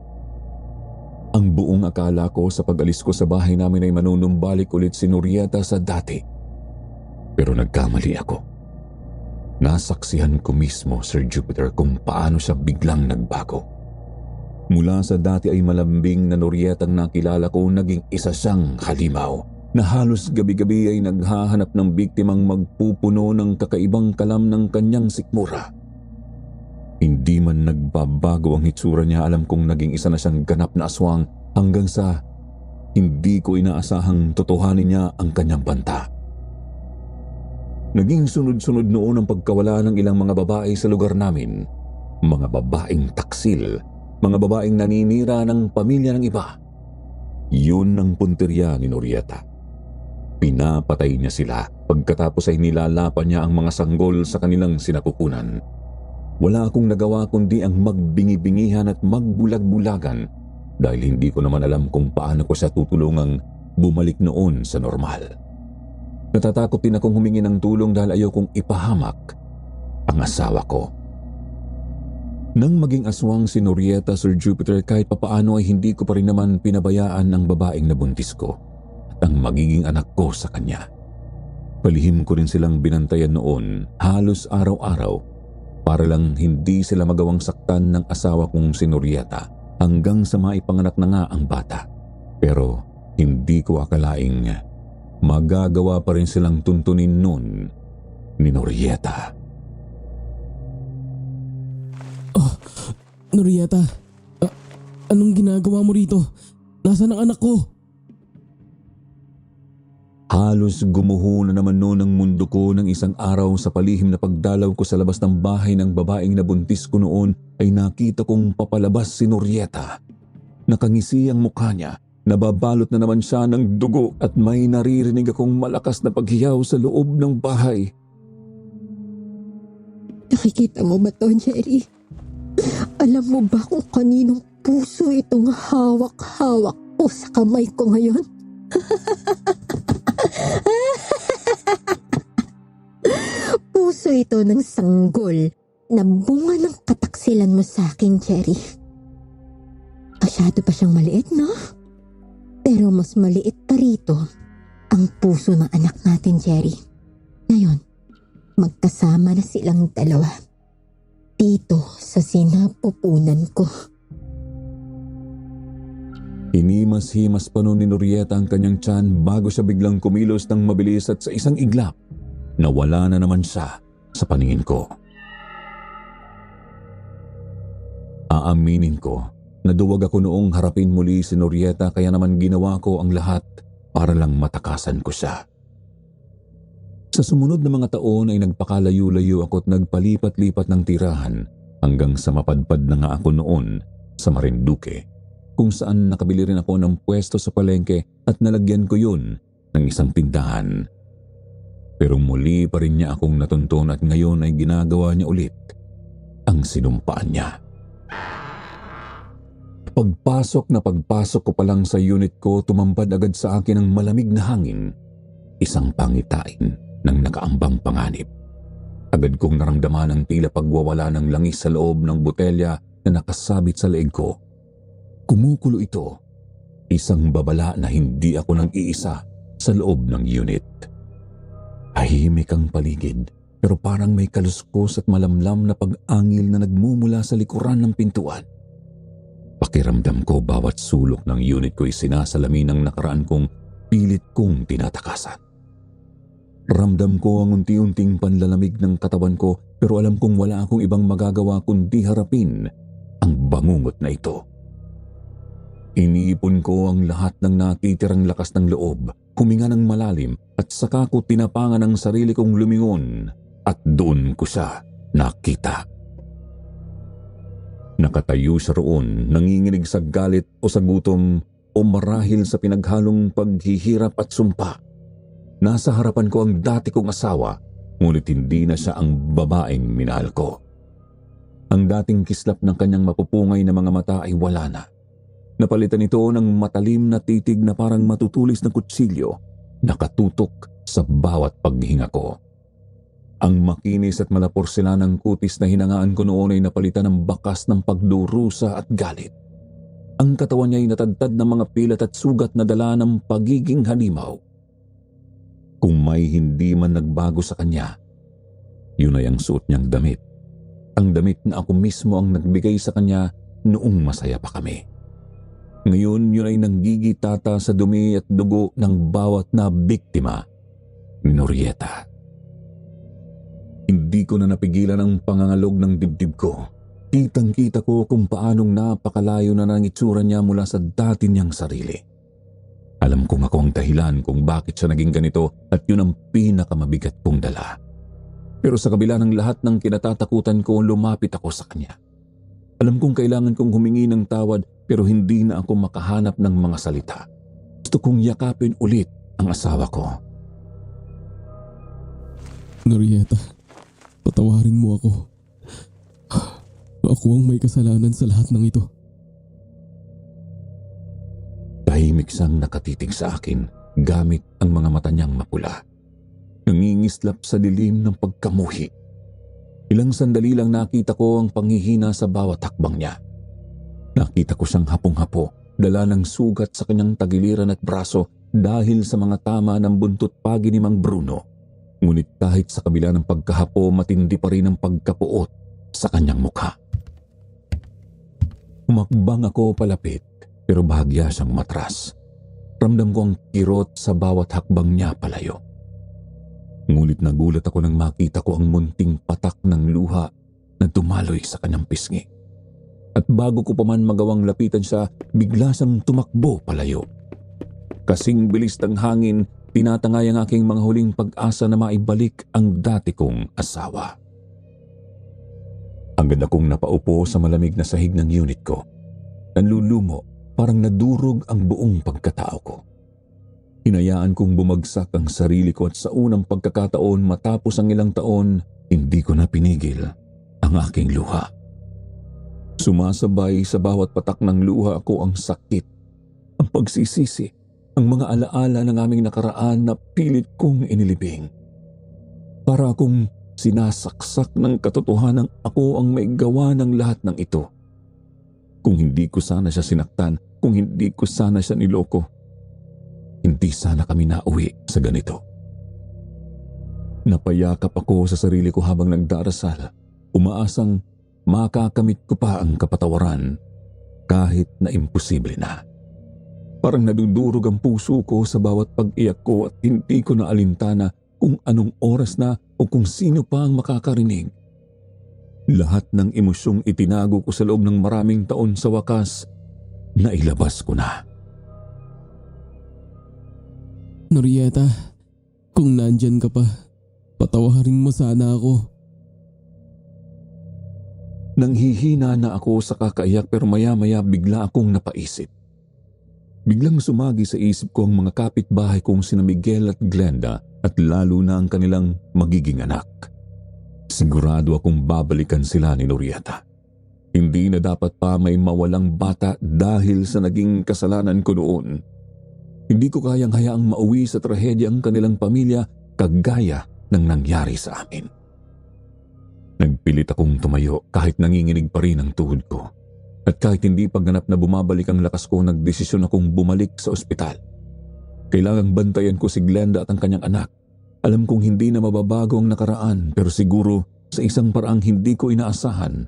Ang buong akala ko sa pag-alis ko sa bahay namin ay manunumbalik ulit si Norieta sa dati. Pero nagkamali ako. Nasaksihan ko mismo, Sir Jupiter, kung paano siya biglang nagbago. Mula sa dati ay malambing na Norieta ang nakilala ko, naging isa siyang halimaw na halos gabi-gabi ay naghahanap ng biktimang magpupuno ng kakaibang kalam ng kanyang sikmura. Hindi man nagbabago ang hitsura niya, alam kong naging isa na siyang ganap na aswang hanggang sa hindi ko inaasahang totohanin niya ang kanyang banta. Naging sunod-sunod noon ang pagkawala ng ilang mga babae sa lugar namin. Mga babaeng taksil, mga babaeng naninira ng pamilya ng iba. Yun ang punteriya ni Norieta. Pinapatay niya sila, pagkatapos ay nilalapan niya ang mga sanggol sa kanilang sinapupunan. Wala akong nagawa kundi ang magbingi-bingihan at magbulag-bulagan dahil hindi ko naman alam kung paano ko siya tutulungang bumalik noon sa normal. Natatakot din akong humingi ng tulong dahil ayokong ipahamak ang asawa ko. Nang maging aswang si Norieta, Sir Jupiter, kahit papaano ay hindi ko pa rin naman pinabayaan ang babaeng nabuntis ko at ang magiging anak ko sa kanya. Palihim ko rin silang binantayan noon halos araw-araw para lang hindi sila magawang saktan ng asawa kong si Norieta hanggang sa maipanganak na nga ang bata. Pero hindi ko akalaing magagawa pa rin silang tuntunin noon ni Norieta. Norieta, anong ginagawa mo rito? Nasaan ang anak ko? Halos gumuho na naman noon ang mundo ko ng isang araw sa palihim na pagdalaw ko sa labas ng bahay ng babaeng nabuntis ko noon ay nakita kong papalabas si Norieta. Nakangisi ang mukha niya, nababalot na naman siya ng dugo at may naririnig akong malakas na paghiyaw sa loob ng bahay. Nakikita mo ba to, Jerry? Alam mo ba kung kaninong puso itong hawak-hawak ko sa kamay ko ngayon? Puso ito ng sanggol na bunga ng kataksilan mo sa akin, Jerry. Masyado pa siyang maliit, no? Pero mas maliit pa rito ang puso ng anak natin, Jerry. Ngayon, magkasama na silang dalawa dito sa sinapupunan ko. Hinimas-himas pa noon ni Norieta ang kanyang tiyan bago siya biglang kumilos ng mabilis at sa isang iglap, nawala na naman siya sa paningin ko. Aaminin ko, naduwag ako noong harapin muli si Norieta kaya naman ginawa ko ang lahat para lang matakasan ko siya. Sa sumunod na mga taon ay nagpakalayo-layo ako at nagpalipat-lipat ng tirahan hanggang sa mapadpad na nga ako noon sa Marinduque, kung saan nakabili rin ako ng pwesto sa palengke at nalagyan ko yun ng isang tindahan. Pero muli pa rin niya akong natuntun at ngayon ay ginagawa niya ulit ang sinumpaan niya. Pagpasok ko pa lang sa unit ko, tumambad agad sa akin ang malamig na hangin, isang pangitain ng nakaambang panganib. Agad kong naramdaman ang tila pagwawala ng langis sa loob ng botelya na nakasabit sa leeg ko. Kumukulo ito, isang babala na hindi ako nang-iisa sa loob ng unit. Tahimik ang paligid pero parang may kaluskos at malamlam na pag-angil na nagmumula sa likuran ng pintuan. Pakiramdam ko bawat sulok ng unit ko ay sinasalamin ng nakaraan kong pilit kong tinatakasan. Ramdam ko ang unti-unting panlalamig ng katawan ko pero alam kong wala akong ibang magagawa kundi harapin ang bangungot na ito. Iniipon ko ang lahat ng natitirang lakas ng loob, huminga ng malalim at saka ko tinapangan ang sarili kong lumingon at doon ko siya nakita. Nakatayo siya roon, nanginginig sa galit o sa gutom o marahil sa pinaghalong paghihirap at sumpa. Nasa harapan ko ang dati kong asawa, ngunit hindi na siya ang babaeng minahal ko. Ang dating kislap ng kanyang mapupungay na mga mata ay wala na. Napalitan ito ng matalim na titig na parang matutulis na kutsilyo, nakatutok sa bawat paghinga ko. Ang makinis at malaporselanang kutis na hinangaan ko noon ay napalitan ng bakas ng pagdurusa at galit. Ang katawan niya ay natadtad ng mga pilat at sugat na dala ng pagiging halimaw. Kung may hindi man nagbago sa kanya, yun ay ang suot niyang damit. Ang damit na ako mismo ang nagbigay sa kanya noong masaya pa kami. Ngayon yun ay nanggigitata sa dumi at dugo ng bawat na biktima ni Norieta. Hindi ko na napigilan ang pangangalog ng dibdib ko. Kitang-kita ko kung paanong napakalayo na ng itsura niya mula sa dati niyang sarili. Alam kong ako ang dahilan kung bakit siya naging ganito at yun ang pinakamamabigat kong dala. Pero sa kabila ng lahat ng kinatatakutan ko, lumapit ako sa kanya. Alam kong kailangan kong humingi ng tawad pero hindi na ako makahanap ng mga salita. Gusto kong yakapin ulit ang asawa ko. Norieta, patawarin mo ako. ako ang may kasalanan sa lahat ng ito. Tahimik siyang nakatitig sa akin gamit ang mga mata niyang mapula. Nangingislap sa dilim ng pagkamuhi. Ilang sandali lang nakita ko ang panghihina sa bawat hakbang niya. Nakita ko siyang hapong-hapo, dala ng sugat sa kanyang tagiliran at braso dahil sa mga tama ng buntot pagi ni Mang Bruno. Ngunit kahit sa kabila ng pagkahapo, matindi pa rin ang pagkapuot sa kanyang mukha. Umakbang ako palapit, pero bahagya siyang matras. Ramdam ko ang kirot sa bawat hakbang niya palayo. Ngunit nagulat ako nang makita ko ang munting patak ng luha na dumaloy sa kanyang pisngi. At bago ko pa man magawang lapitan siya, bigla siyang tumakbo palayo. Kasing bilis ng hangin, tinatangay ang aking mga huling pag-asa na maibalik ang dati kong asawa. Agad akong napaupo sa malamig na sahig ng unit ko. Nanlulumo, parang nadurog ang buong pagkatao ko. Hinayaan kong bumagsak ang sarili ko at sa unang pagkakataon matapos ang ilang taon, hindi ko na pinigil ang aking luha. Sumasabay sa bawat patak ng luha ko ang sakit, ang pagsisisi, ang mga alaala ng aming nakaraan na pilit kong inilibing. Para akong sinasaksak ng katotohanan ako ang may gawa ng lahat ng ito. Kung hindi ko sana siya sinaktan, kung hindi ko sana siya niloko, hindi sana kami nauwi sa ganito. Napayakap ako sa sarili ko habang nagdarasal, umaasang makakamit ko pa ang kapatawaran kahit na imposible na. Parang nadudurog ang puso ko sa bawat pag-iyak ko at hindi ko na alintana kung anong oras na o kung sino pa ang makakarinig. Lahat ng emosyong itinago ko sa loob ng maraming taon sa wakas, nailabas ko na. Norieta, kung nandyan ka pa, patawarin mo sana ako. Nanghihina na ako sa kakaiyak pero maya-maya bigla akong napaisip. Biglang sumagi sa isip ko ang mga kapitbahay kong sina Miguel at Glenda at lalo na ang kanilang magiging anak. Sigurado akong babalikan sila ni Norieta. Hindi na dapat pa may mawalang bata dahil sa naging kasalanan ko noon. Hindi ko kayang hayaang mauwi sa trahedya ang kanilang pamilya kagaya ng nangyari sa amin. Nagpilit akong tumayo kahit nanginginig pa rin ang tuhod ko. At kahit hindi pagganap na bumabalik ang lakas ko, nagdesisyon akong bumalik sa ospital. Kailangang bantayan ko si Glenda at ang kanyang anak. Alam kong hindi na mababago ang nakaraan pero siguro sa isang paraang hindi ko inaasahan,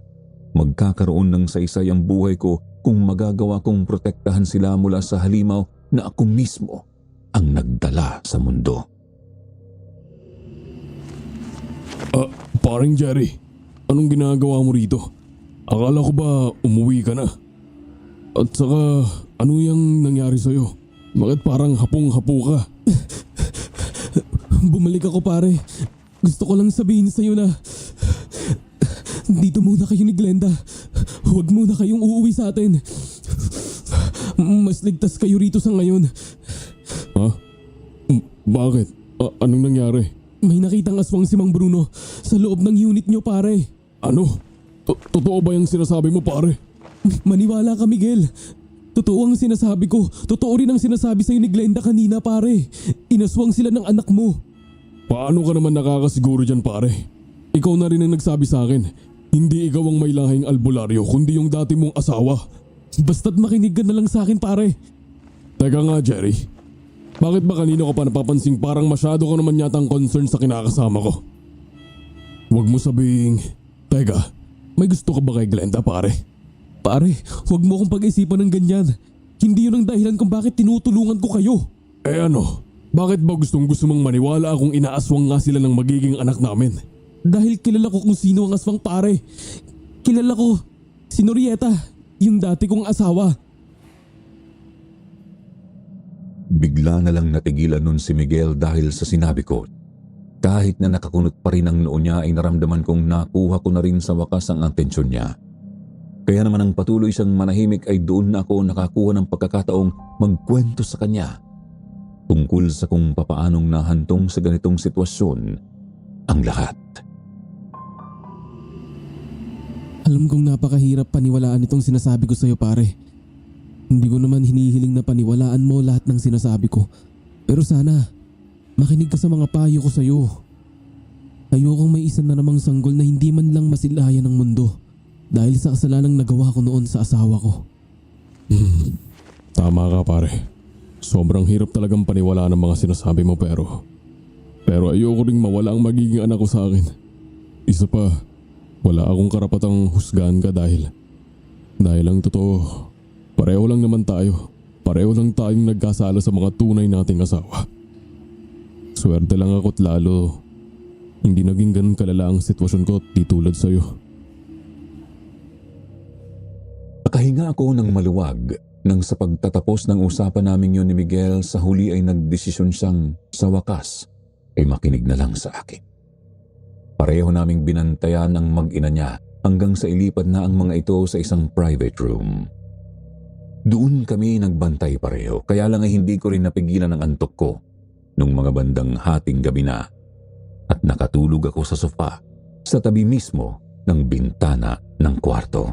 magkakaroon ng saysay ang buhay ko kung magagawa kong protektahan sila mula sa halimaw na ako mismo ang nagdala sa mundo. Paring Jerry, anong ginagawa mo rito? Akala ko ba umuwi ka na? At saka, ano yung nangyari sa'yo? Bakit parang hapong-hapo ka? Bumalik ako pare. Gusto ko lang sabihin sa'yo na dito muna kayo ni Glenda. Huwag muna kayong uuwi sa atin. Mas ligtas kayo rito sa ngayon. Ha? Bakit? Anong nangyari? May nakitang aswang si Mang Bruno sa loob ng unit nyo pare. Ano? Totoo ba yung sinasabi mo pare? Maniwala ka Miguel. Totoo ang sinasabi ko. Totoo rin ang sinasabi sa'yo ni Glenda kanina pare. Inaswang sila ng anak mo. Paano ka naman nakakasiguro dyan pare? Ikaw na rin ang nagsabi sa akin. Hindi ikaw ang may lahing albularyo kundi yung dati mong asawa. Basta't makinig ka na lang sa akin pare. Teka nga Jerry. Bakit ba kanina ko pa napapansing parang masyado ka naman yatang concern sa kinakasama ko? Huwag mo sabing... Teka, may gusto ka ba kay Glenda pare? Pare, huwag mo akong pag-isipan ng ganyan. Hindi yun ang dahilan kung bakit tinutulungan ko kayo. Eh ano? Bakit ba gusto mong maniwala akong inaaswang nga sila ng magiging anak namin? Dahil kilala ko kung sino ang aswang pare. Kilala ko si Norieta, yung dati kong asawa. Bigla na lang natigilan nun si Miguel dahil sa sinabi ko. Kahit na nakakunot pa rin ang noo niya ay naramdaman kong nakuha ko na rin sa wakas ang atensyon niya. Kaya naman ang patuloy siyang manahimik ay doon na ako nakakuha ng pagkakataong magkwento sa kanya tungkol sa kung papaanong nahantong sa ganitong sitwasyon ang lahat. Alam kong napakahirap paniwalaan itong sinasabi ko sa'yo, pare. Hindi ko naman hinihiling na paniwalaan mo lahat ng sinasabi ko. Pero sana, makinig ka sa mga payo ko sa'yo. Ayokong may isa na namang sanggol na hindi man lang masilayan ng mundo dahil sa kasalanang nagawa ko noon sa asawa ko. Tama ka pare. Sobrang hirap talagang paniwalaan ng mga sinasabi mo pero ayoko ring mawala ang magiging anak ko sa akin. Isa pa, wala akong karapatang husgahan ka dahil ang totoo, pareho lang naman tayo. Pareho lang tayong nagkasala sa mga tunay nating asawa. Swerte lang ako't lalo hindi naging ganun kalala ang sitwasyon ko di tulad sa'yo. Nakahinga ako ng maluwag nang sa pagtatapos ng usapan namin yun ni Miguel sa huli ay nagdesisyon siyang sa wakas ay makinig na lang sa akin. Pareho naming binantayan ang mag-ina niya hanggang sa ilipat na ang mga ito sa isang private room. Doon kami nagbantay pareho kaya lang ay hindi ko rin napigilan ang antok ko nung mga bandang hating gabi na at nakatulog ako sa sofa sa tabi mismo ng bintana ng kwarto.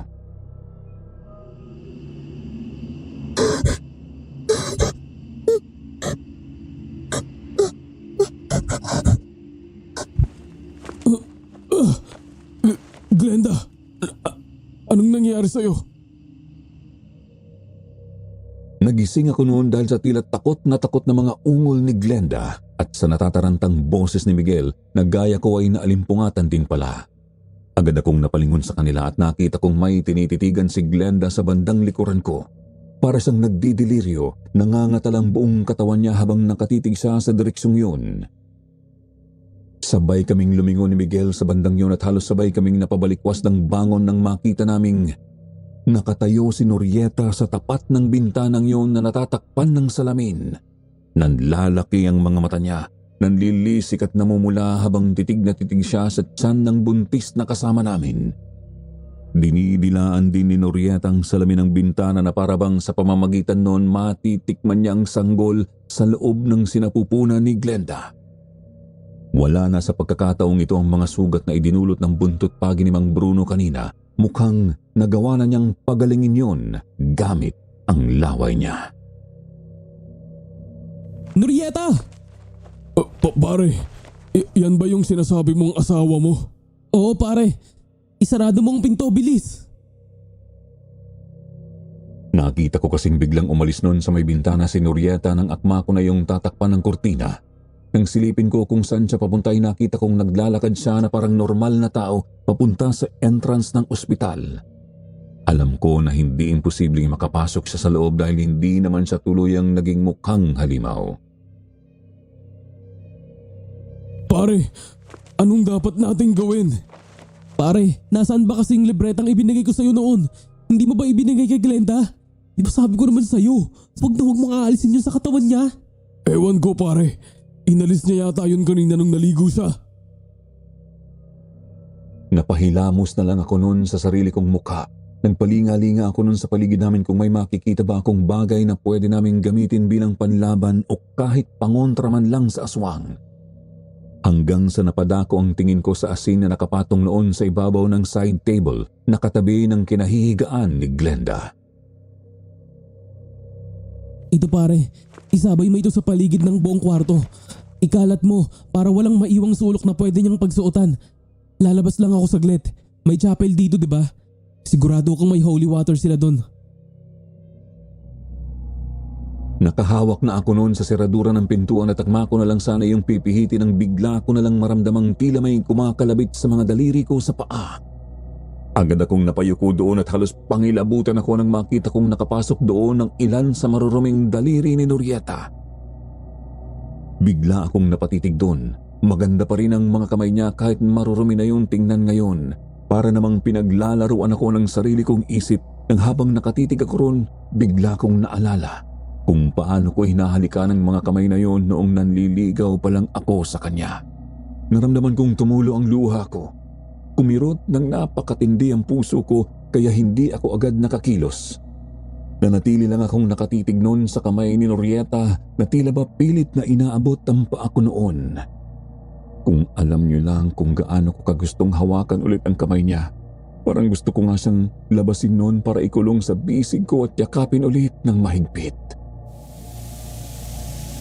Glenda, anong nangyari sa'yo? Nagising ako noon dahil sa tila takot na mga ungol ni Glenda at sa natatarantang boses ni Miguel na gaya ko ay naalimpungatan din pala. Agad akong napalingon sa kanila at nakita kong may tinititigan si Glenda sa bandang likuran ko. Para siyang nagdidelirio, nangangatalang buong katawan niya habang nakatitig siya sa direksyong yun. Sabay kaming lumingon ni Miguel sa bandang yun at halos sabay kaming napabalikwas ng bangon nang makita naming nakatayo si Norieta sa tapat ng bintanang yun na natatakpan ng salamin. Nanlalaki ang mga mata niya, nanlilisik at namumula habang titig na titig siya sa tiyan ng buntis na kasama namin. Dinidilaan din ni Norieta ang salamin ng bintana na parabang sa pamamagitan noon matitikman niya ang sanggol sa loob ng sinapupunan ni Glenda. Wala na sa pagkakataong ito ang mga sugat na idinulot ng buntot pagi ni Mang Bruno kanina. Mukhang nagawa na niyang pagalingin yon gamit ang laway niya. Norieta! Pare, yan ba yung sinasabi mong asawa mo? Oo pare, isarado mo ang pinto, bilis! Nakita ko kasing biglang umalis noon sa may bintana si Norieta nang akma ko na yung tatakpan ng kurtina. Nang silipin ko kung saan siya papunta ay nakita kong naglalakad siya na parang normal na tao papunta sa entrance ng ospital. Alam ko na hindi imposibleng makapasok siya sa loob dahil hindi naman siya tuluyang naging mukhang halimaw. Pare, anong dapat nating gawin? Pare, nasaan ba kasing libretang ibinigay ko sa'yo noon? Hindi mo ba ibinigay kay Glenda? Di ba sabi ko naman sa'yo, huwag na huwag mong aalisin yun sa katawan niya? Ewan ko pare, inalis niya yata yun kanina nung naligo siya. Napahilamos na lang ako noon sa sarili kong mukha. Nagpalinga-linga ako noon sa paligid namin kung may makikita ba akong bagay na pwede naming gamitin bilang panlaban o kahit pangontra man lang sa aswang. Hanggang sa napadako ang tingin ko sa asin na nakapatong noon sa ibabaw ng side table na katabi ng kinahihigaan ni Glenda. Ito pare, isabay mo ito sa paligid ng buong kwarto. Ikalat mo para walang maiwang sulok na pwede niyang pagsuotan. Lalabas lang ako saglit. May chapel dito, di ba? Sigurado kong may holy water sila doon. Nakahawak na ako noon sa seradura ng pintuan at akma ko na lang sana yung pipihiti nang bigla ko na lang maramdamang tila may kumakalabit sa mga daliri ko sa paa. Agad akong napayuko doon at halos pangilabutan ako nang makita kong nakapasok doon ng ilan sa maruruming daliri ni Norieta. Bigla akong napatitig doon. Maganda pa rin ang mga kamay niya kahit marurumi na yung tingnan ngayon. Para namang pinaglalaruan ako ng sarili kong isip nang habang nakatitig ako ron, bigla kong naalala kung paano ko hinahalikan ng mga kamay na yon noong nanliligaw pa lang ako sa kanya. Naramdaman kong tumulo ang luha ko. Kumirot ng napakatindi ang puso ko kaya hindi ako agad nakakilos. Nanatili lang akong nakatitig noon sa kamay ni Norieta na tila ba pilit na inaabot ang paa ko noon. Kung alam niyo lang kung gaano ko kagustong hawakan ulit ang kamay niya, Parang gusto ko nga siyang labasin noon para ikulong sa bisig ko at yakapin ulit ng mahigpit.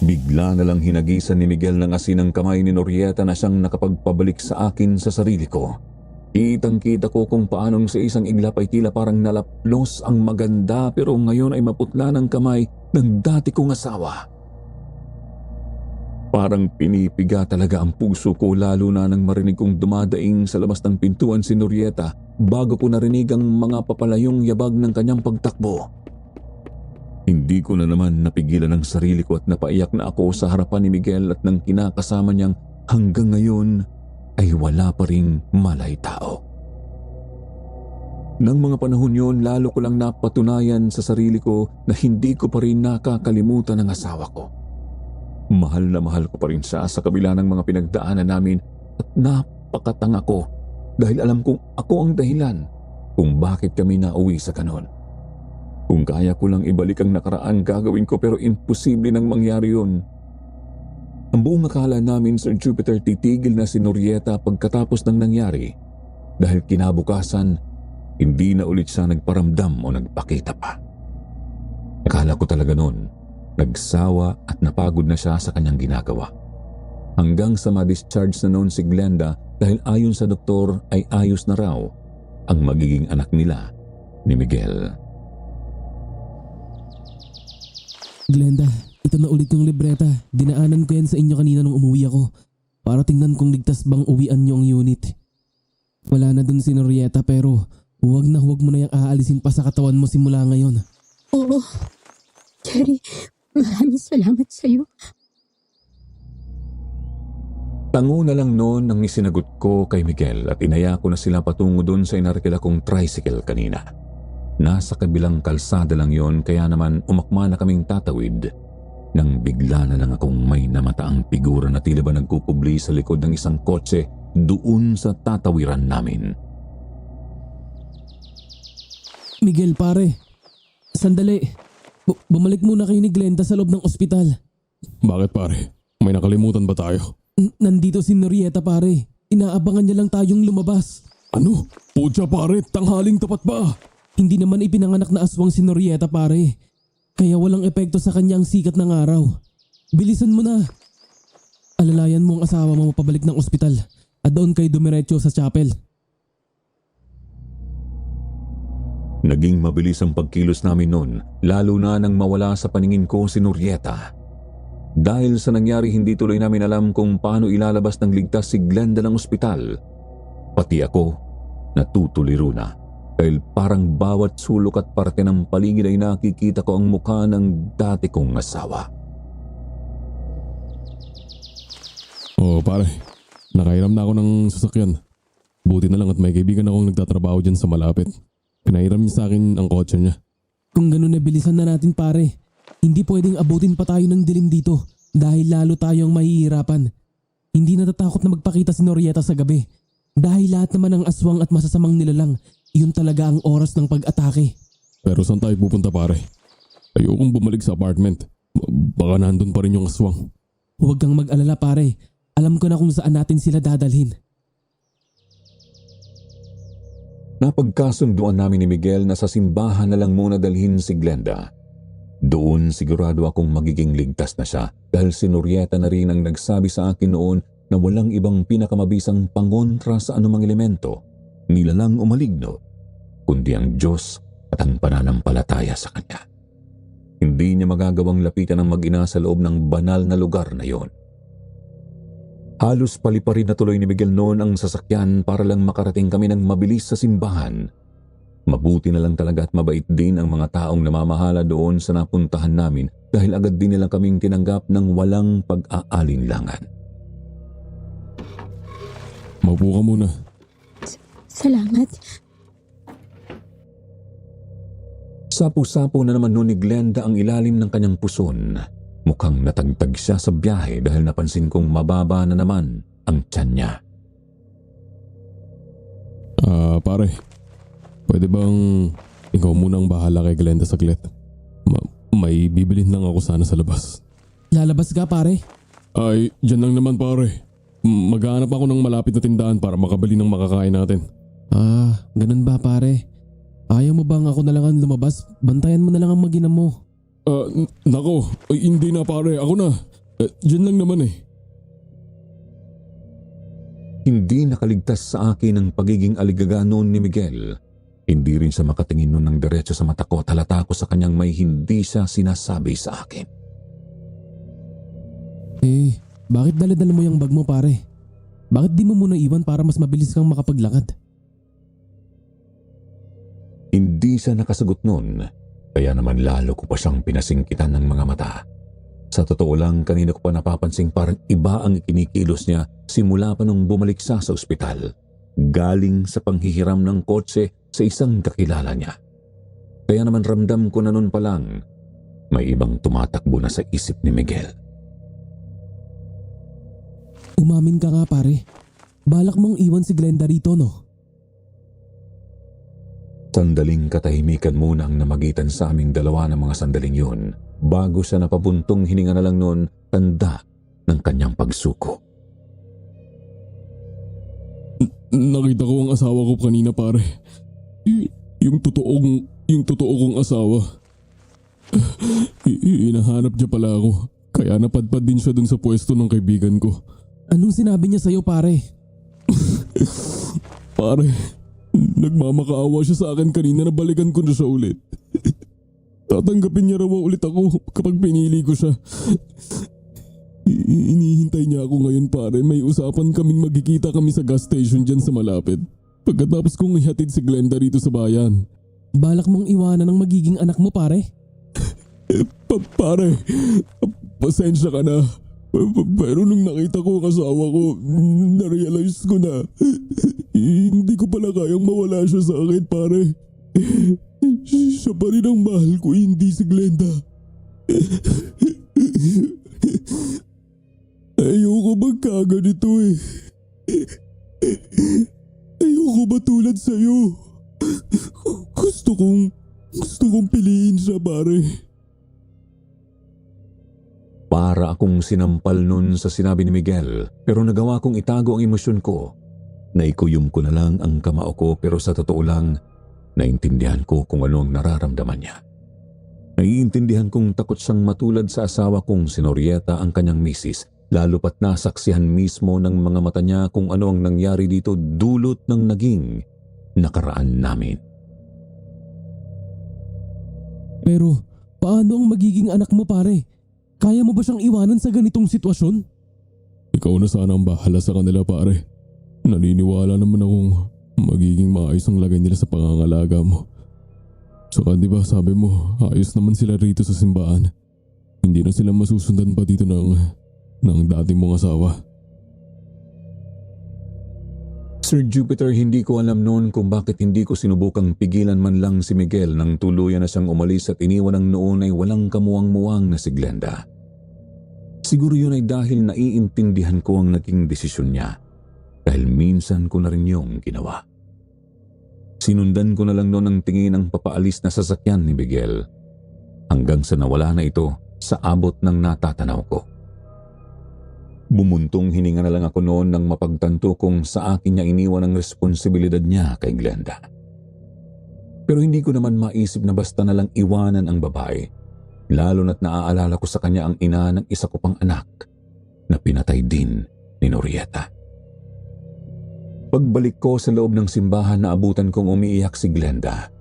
Bigla na lang hinagisan ni Miguel ng asin ang kamay ni Norieta na siyang nakapagpabalik sa akin sa sarili ko. Kitang-kita ko kung paanong sa isang iglap ay tila parang nalaplos ang maganda pero ngayon ay maputla ng kamay ng dati kong asawa. Parang pinipiga talaga ang puso ko lalo na nang marinig kong dumadaing sa labas ng pintuan si Norieta bago ko narinig ang mga papalayong yabag ng kanyang pagtakbo. Hindi ko na naman napigilan ang sarili ko at napaiyak na ako sa harapan ni Miguel at ng kinakasama niyang hanggang ngayon ay wala pa ring malay tao. Nang mga panahon yun, lalo ko lang napatunayan sa sarili ko na hindi ko pa rin nakakalimutan ang asawa ko. Mahal na mahal ko pa rin siya sa kabila ng mga pinagdaanan namin at napakatanga ko dahil alam kong ako ang dahilan kung bakit kami nauwi sa kanon. Kung kaya ko lang ibalik ang nakaraan, gagawin ko pero imposible nang mangyari yun. Ang buong akala namin, Sir Jupiter, titigil na si Norieta pagkatapos ng nangyari dahil kinabukasan hindi na ulit siya nagparamdam o nagpakita pa. Akala ko talaga noon nagsawa at napagod na siya sa kanyang ginagawa. Hanggang sa ma-discharge na noon si Glenda dahil ayon sa doktor ay ayos na raw ang magiging anak nila ni Miguel. Glenda, ito na ulit yung libreta. Dinaanan ko yan sa inyo kanina nung umuwi ako para tingnan kung ligtas bang uwian niyo ang unit. Wala na dun si Norieta pero huwag mo na yung aalisin pa sa katawan mo simula ngayon. Oo. Jerry, maraming salamat sa'yo. Tango na lang noon ang isinagot ko kay Miguel at inaya ko na sila patungo doon sa inarkila kong tricycle kanina. Nasa kabilang kalsada lang yon kaya naman umakma na kaming tatawid nang bigla na lang akong may namataang figura na tila ba nagkukubli sa likod ng isang kotse doon sa tatawiran namin. Miguel pare, sandali. Bumalik muna kayo ni Glenda sa loob ng ospital. Bakit pare? May nakalimutan ba tayo? Nandito si Norieta pare. Inaabangan niya lang tayong lumabas. Ano? Putya pare, tanghaling tapat ba? Hindi naman ipinanganak na aswang si Norieta pare. Kaya walang epekto sa kanya ang sikat ng araw. Bilisan mo na. Alalayan mo ang asawa mo pabalik ng ospital at doon kayo dumiretso sa chapel. Naging mabilis ang pagkilos namin noon, lalo na nang mawala sa paningin ko si Norieta. Dahil sa nangyari, hindi tuloy namin alam kung paano ilalabas ng ligtas si Glenda ng ospital. Pati ako, natutuliro na. Dahil parang bawat sulok at parte ng paligid ay nakikita ko ang mukha ng dati kong asawa. Oo pare, nakairam na ako ng sasakyan. Buti na lang at may kaibigan akong nagtatrabaho dyan sa malapit. Pinairam niya sa akin ang kotse niya. Kung ganun na bilisan na natin pare. Hindi pwedeng abutin pa tayo ng dilim dito dahil lalo tayong mahihirapan. Hindi natatakot na magpakita si Norieta sa gabi dahil lahat naman ng aswang at masasamang nilalang, iyon talaga ang oras ng pag-atake. Pero saan tayo pupunta pare? Ayokong bumalik sa apartment. Baka nandun pa rin yung aswang. Huwag kang mag-alala pare. Alam ko na kung saan natin sila dadalhin. Napagkasunduan namin ni Miguel na sa simbahan na lang muna dalhin si Glenda. Doon sigurado akong magiging ligtas na siya dahil si Norieta na rin ang nagsabi sa akin noon na walang ibang pinakamabisang pangontra sa anumang elemento, nilalang o maligno, kundi ang Diyos at ang pananampalataya sa Kanya. Hindi niya magagawang lapitan ng mag-ina sa loob ng banal na lugar na yon. Halos paliparin na tuloy ni Miguel noon ang sasakyan para lang makarating kami ng mabilis sa simbahan. Mabuti na lang talaga at mabait din ang mga taong namamahala doon sa napuntahan namin dahil agad din nila kaming tinanggap ng walang pag-aalinlangan. Maupo ka muna. Salamat. Sapo-sapo na naman noon ni Glenda ang ilalim ng kanyang puson. Mukhang natagtag siya sa biyahe dahil napansin kong mababa na naman ang tiyan niya. Pare, pwede bang ikaw muna ang bahala kay Glenda saglit? May bibilhin lang ako sana sa labas. Lalabas ka pare? Ay, dyan lang naman pare. Maghahanap ako ng malapit na tindahan para makabili ng makakain natin. Ganun ba pare? Ayaw mo bang ako na lang ang lumabas? Bantayan mo na lang ang mag-ina mo. Nako, ay, hindi na pare, ako na. Diyan lang naman eh. Hindi nakaligtas sa akin ang pagiging aligaga noon ni Miguel. Hindi rin siya makatingin noon ng diretso sa mata ko at halata ko sa kanyang may hindi siya sinasabi sa akin. Bakit dala-dala mo yung bag mo pare? Bakit di mo muna iwan para mas mabilis kang makapaglakad? Hindi siya nakasagot noon, kaya naman lalo ko pa siyang pinasingkitan ng mga mata. Sa totoo lang, kanina ko pa napapansing parang iba ang ikinikilos niya simula pa nung bumalik siya sa ospital. Galing sa panghihiram ng kotse sa isang kakilala niya. Kaya naman ramdam ko na noon pa lang, may ibang tumatakbo na sa isip ni Miguel. Umamin ka nga pare. Balak mong iwan si Glenda rito no? Sandaling katahimikan muna ang namagitan sa aming dalawa ng mga sandaling yun bago siya napabuntong hininga na lang noon tanda ng kanyang pagsuko. Nakita ko ang asawa ko kanina pare. Yung totoo kong asawa. Hinahanap niya pala ako. Kaya napadpad din siya dun sa pwesto ng kaibigan ko. Anong sinabi niya sa'yo pare? Pare, nagmamakaawa siya sa akin kanina na balikan ko na siya ulit. Tatanggapin niya raw ulit ako kapag pinili ko siya. Inihintay niya ako ngayon pare. May usapan kaming magkikita kami sa gas station dyan sa malapit. Pagkatapos kong ihatid si Glenda rito sa bayan. Balak mong iwanan ang magiging anak mo pare? Pare, pasensya ka na. Pero nung nakita ko ang asawa ko, narealize ko na hindi ko pala kayang mawala siya sa akin pare. Siya pa rin ang mahal ko, hindi si Glenda. Ayoko magkaganito eh. Ayoko matulad sa'yo. Gusto kong piliin siya pare. Para akong sinampal nun sa sinabi ni Miguel, pero nagawa kong itago ang emosyon ko. Naikuyom ko na lang ang kamao ko, pero sa totoo lang, naintindihan ko kung ano ang nararamdaman niya. Naiintindihan kong takot siyang matulad sa asawa kong si Norieta ang kanyang misis, lalo pat nasaksihan mismo ng mga mata niya kung ano ang nangyari dito dulot ng naging nakaraan namin. Pero paano ang magiging anak mo pare? Kaya mo ba siyang iwanan sa ganitong sitwasyon? Ikaw na sana ang bahala sa kanila pare. Naniniwala naman akong magiging maayos ang lagay nila sa pangangalaga mo. Saka di ba sabi mo, ayos naman sila rito sa simbahan. Hindi na sila masusundan pa dito ng dati mong asawa. Sir Jupiter, hindi ko alam noon kung bakit hindi ko sinubukang pigilan man lang si Miguel nang tuluyan na siyang umalis at iniwan ang noon ay walang kamuwang-muwang na si Glenda. Siguro yun ay dahil naiintindihan ko ang naging desisyon niya dahil minsan ko na rin yung ginawa. Sinundan ko na lang noon ang tingin ng papaalis na sasakyan ni Miguel hanggang sa nawala na ito sa abot ng natatanaw ko. Bumuntong hininga na lang ako noon nang mapagtanto kung sa akin niya iniwan ang responsibilidad niya kay Glenda. Pero hindi ko naman maisip na basta na lang iwanan ang babae, lalo na't naaalala ko sa kanya ang ina ng isa ko pang anak na pinatay din ni Norieta. Pagbalik ko sa loob ng simbahan, naabutan kong umiiyak si Glenda.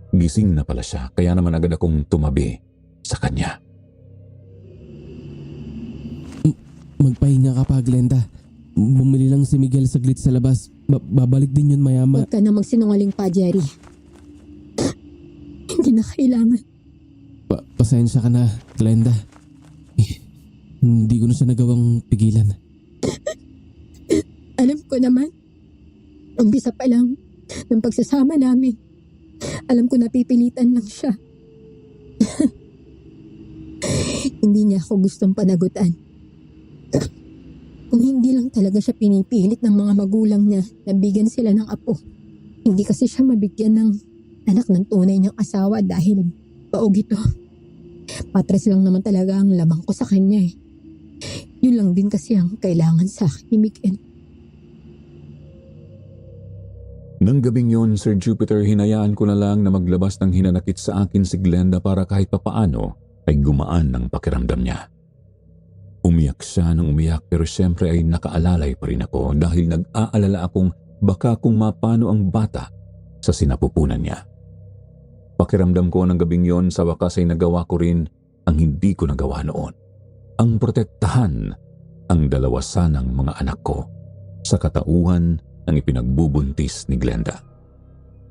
Gising na pala siya, kaya naman agad akong tumabi sa kanya. Magpahinga ka pa Glenda. Bumili lang si Miguel saglit sa labas. Babalik din yun maya-maya. Huwag ka na magsinungaling pa, Jerry. Hindi na kailangan. Pasensya ka na, Glenda. Hindi ko na siya nagawang pigilan. Alam ko naman. Umpisa pa lang ng pagsasama namin. Alam ko napipilitan lang siya. Hindi niya ako gustong panagutan. Kung hindi lang talaga siya pinipilit ng mga magulang niya na bigyan sila ng apo. Hindi kasi siya mabigyan ng anak ng tunay niyang asawa dahil paog ito. Patres lang naman talaga ang lamang ko sa kanya eh. Yun lang din kasi ang kailangan sa akin ni Miguel. Nang gabing yon, Sir Jupiter, hinayaan ko na lang na maglabas ng hinanakit sa akin si Glenda para kahit papaano ay gumaan ng pakiramdam niya. Umiyak siya ng umiyak pero siyempre ay nakaalalay pa rin ako dahil nag-aalala akong baka kung mapano ang bata sa sinapupunan niya. Pakiramdam ko ng gabing yon sa wakas ay nagawa ko rin ang hindi ko nagawa noon. Ang protektahan ang dalawa sanang mga anak ko sa katauhan ng ipinagbubuntis ni Glenda.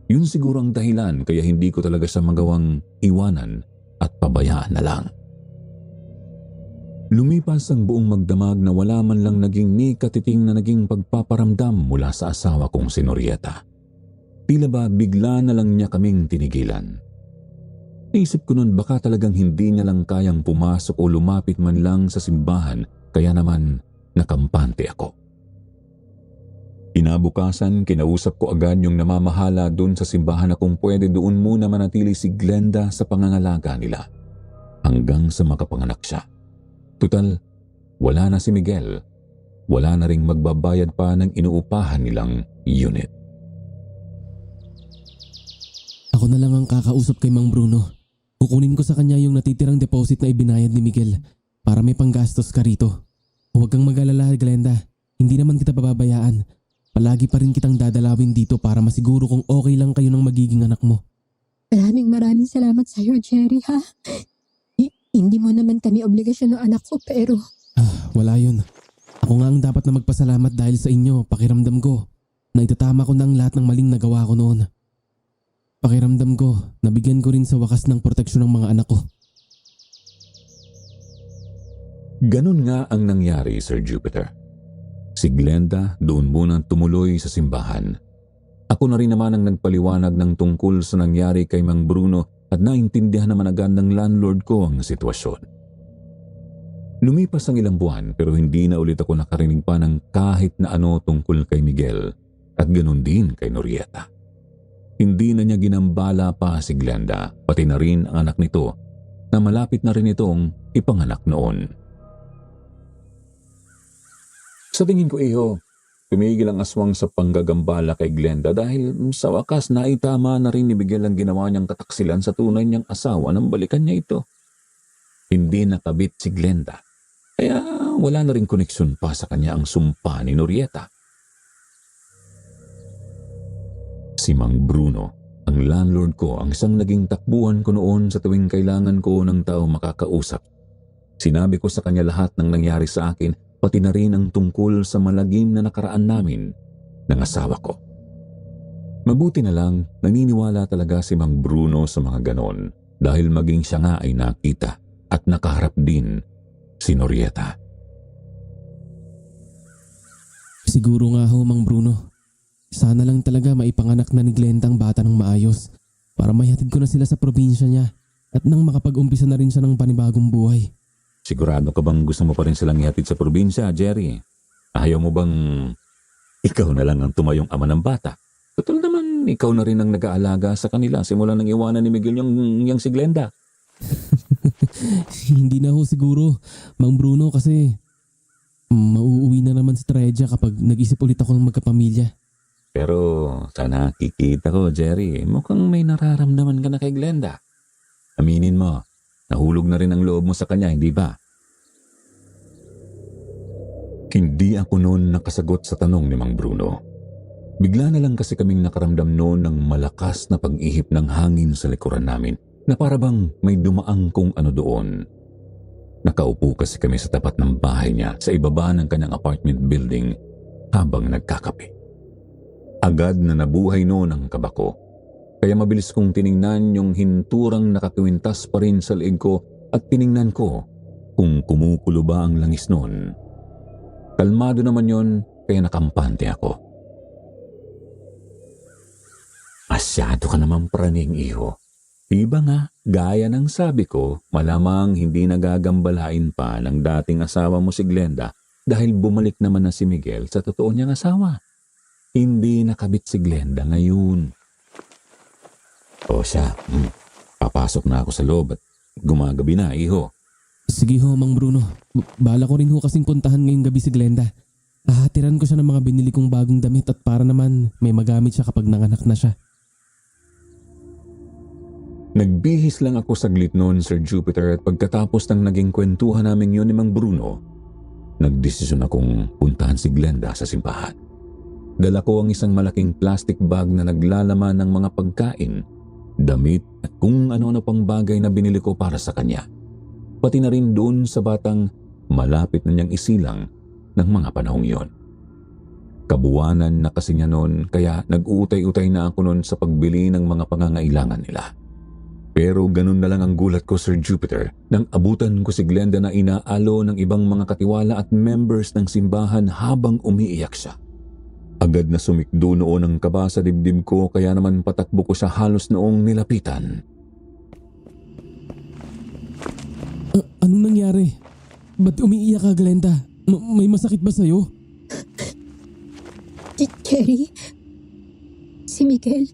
Yun siguro ang dahilan kaya hindi ko talaga siya magawang iwanan at pabayaan na lang. Lumipas ang buong magdamag na wala man lang naging ni katiting na naging pagpaparamdam mula sa asawa kong si Norieta. Tila ba bigla na lang niya kaming tinigilan. Naisip ko nun baka talagang hindi niya lang kayang pumasok o lumapit man lang sa simbahan kaya naman nakampante ako. Inabukasan, kinausap ko agad yung namamahala doon sa simbahan na kung pwede doon muna manatili si Glenda sa pangangalaga nila hanggang sa makapanganak siya. Tutal, wala na si Miguel. Wala na ring magbabayad pa ng inuupahan nilang unit. Ako na lang ang kakausap kay Mang Bruno. Kukunin ko sa kanya yung natitirang deposit na ibinayad ni Miguel para may panggastos ka rito. Huwag kang mag-alala, Glenda. Hindi naman kita pababayaan. Palagi pa rin kitang dadalawin dito para masiguro kung okay lang kayo ng magiging anak mo. Maraming salamat sa'yo, Jerry, ha? Hindi mo naman kami obligasyon ng anak ko, pero... Wala yun. Ako nga ang dapat na magpasalamat dahil sa inyo, pakiramdam ko na itatama ko na ang lahat ng maling nagawa ko noon. Pakiramdam ko, nabigyan ko rin sa wakas ng proteksyon ng mga anak ko. Ganun nga ang nangyari, Sir Jupiter. Si Glenda doon muna tumuloy sa simbahan. Ako na rin naman ang nagpaliwanag ng tungkol sa nangyari kay Mang Bruno at naintindihan naman agad ng landlord ko ang sitwasyon. Lumipas ang ilang buwan pero hindi na ulit ako nakarinig pa ng kahit na ano tungkol kay Miguel at ganun din kay Norieta. Hindi na niya ginambala pa si Glenda, pati na rin ang anak nito na malapit na rin itong ipanganak noon. Sa tingin ko, iho, tumigil ang aswang sa panggagambala kay Glenda dahil sa wakas naitama na rin ni Miguel ang ginawa niyang kataksilan sa tunay niyang asawa nang balikan niya ito. Hindi nakabit si Glenda, kaya wala na rin koneksyon pa sa kanya ang sumpa ni Norieta. Si Mang Bruno, ang landlord ko, ang isang naging takbuhan ko noon sa tuwing kailangan ko ng tao makakausap. Sinabi ko sa kanya lahat ng nangyari sa akin, pati na rin ang tungkol sa malagim na nakaraan namin ng asawa ko. Mabuti na lang, naniniwala talaga si Mang Bruno sa mga ganon dahil maging siya nga ay nakita at nakaharap din si Norieta. Siguro nga ho, Mang Bruno. Sana lang talaga maipanganak na ni Glenda ang bata ng maayos para maihatid ko na sila sa probinsya niya at nang makapag-umpisa na rin siya ng panibagong buhay. Sigurado ka bang gusto mo pa rin silang ihatid sa probinsya, Jerry? Ayaw mo bang ikaw na lang ang tumayong ama ng bata? Total naman, ikaw na rin ang nag-aalaga sa kanila simula nang iwanan ni Miguel yung si Glenda. Hindi na ho siguro, Mang Bruno, kasi mauuwi na naman si Treja kapag nag-isip ulit ako ng magkapamilya. Pero sana kikita ko, Jerry, mukhang may nararamdaman ka na kay Glenda. Aminin mo, nahulog na rin ang loob mo sa kanya, hindi ba? Hindi ako noon nakasagot sa tanong ni Mang Bruno. Bigla na lang kasi kaming nakaramdam noon ng malakas na pag-ihip ng hangin sa likuran namin na para bang may dumaang kung ano doon. Nakaupo kasi kami sa tapat ng bahay niya sa ibaba ng kanyang apartment building habang nagkakape. Agad na nabuhay noon ang kaba ko. Kaya mabilis kong tiningnan yung hinturang nakakwintas pa rin sa leeg ko at tiningnan ko kung kumukulo ba ang langis noon. Kalmado naman yon kaya nakampante ako. Masyado ka naman praning, iho. Diba nga, gaya ng sabi ko, malamang hindi nagagambalain pa ng dating asawa mo si Glenda dahil bumalik naman na si Miguel sa totoo niyang asawa. Hindi nakabit si Glenda ngayon. O siya, papasok na ako sa loob at gumagabi na, iho. Sige ho, Mang Bruno. Bala ko rin ho kasing puntahan ngayong gabi si Glenda. Hahatiran ko siya ng mga binili kong bagong damit at para naman may magamit siya kapag nanganak na siya. Nagbihis lang ako saglit noon, Sir Jupiter, at pagkatapos ng naging kwentuhan namin yun ni Mang Bruno, nagdesisyon akong puntahan si Glenda sa simbahan. Dala ko ang isang malaking plastic bag na naglalaman ng mga pagkain, damit at kung ano-ano pang bagay na binili ko para sa kanya. Pati na rin doon sa batang malapit na niyang isilang ng mga panahong yon. Kabuwanan na kasi niya noon kaya nag-uutay-utay na ako noon sa pagbili ng mga pangangailangan nila. Pero ganun na lang ang gulat ko, Sir Jupiter, nang abutan ko si Glenda na inaalo ng ibang mga katiwala at members ng simbahan habang umiiyak siya. Agad na sumikdo noon ang kaba sa dibdib ko kaya naman patakbo ko siya halos noong nilapitan. Anong nangyari? Ba't umiiyak ka, Glenda? May masakit ba sa'yo? Jerry? Si Miguel?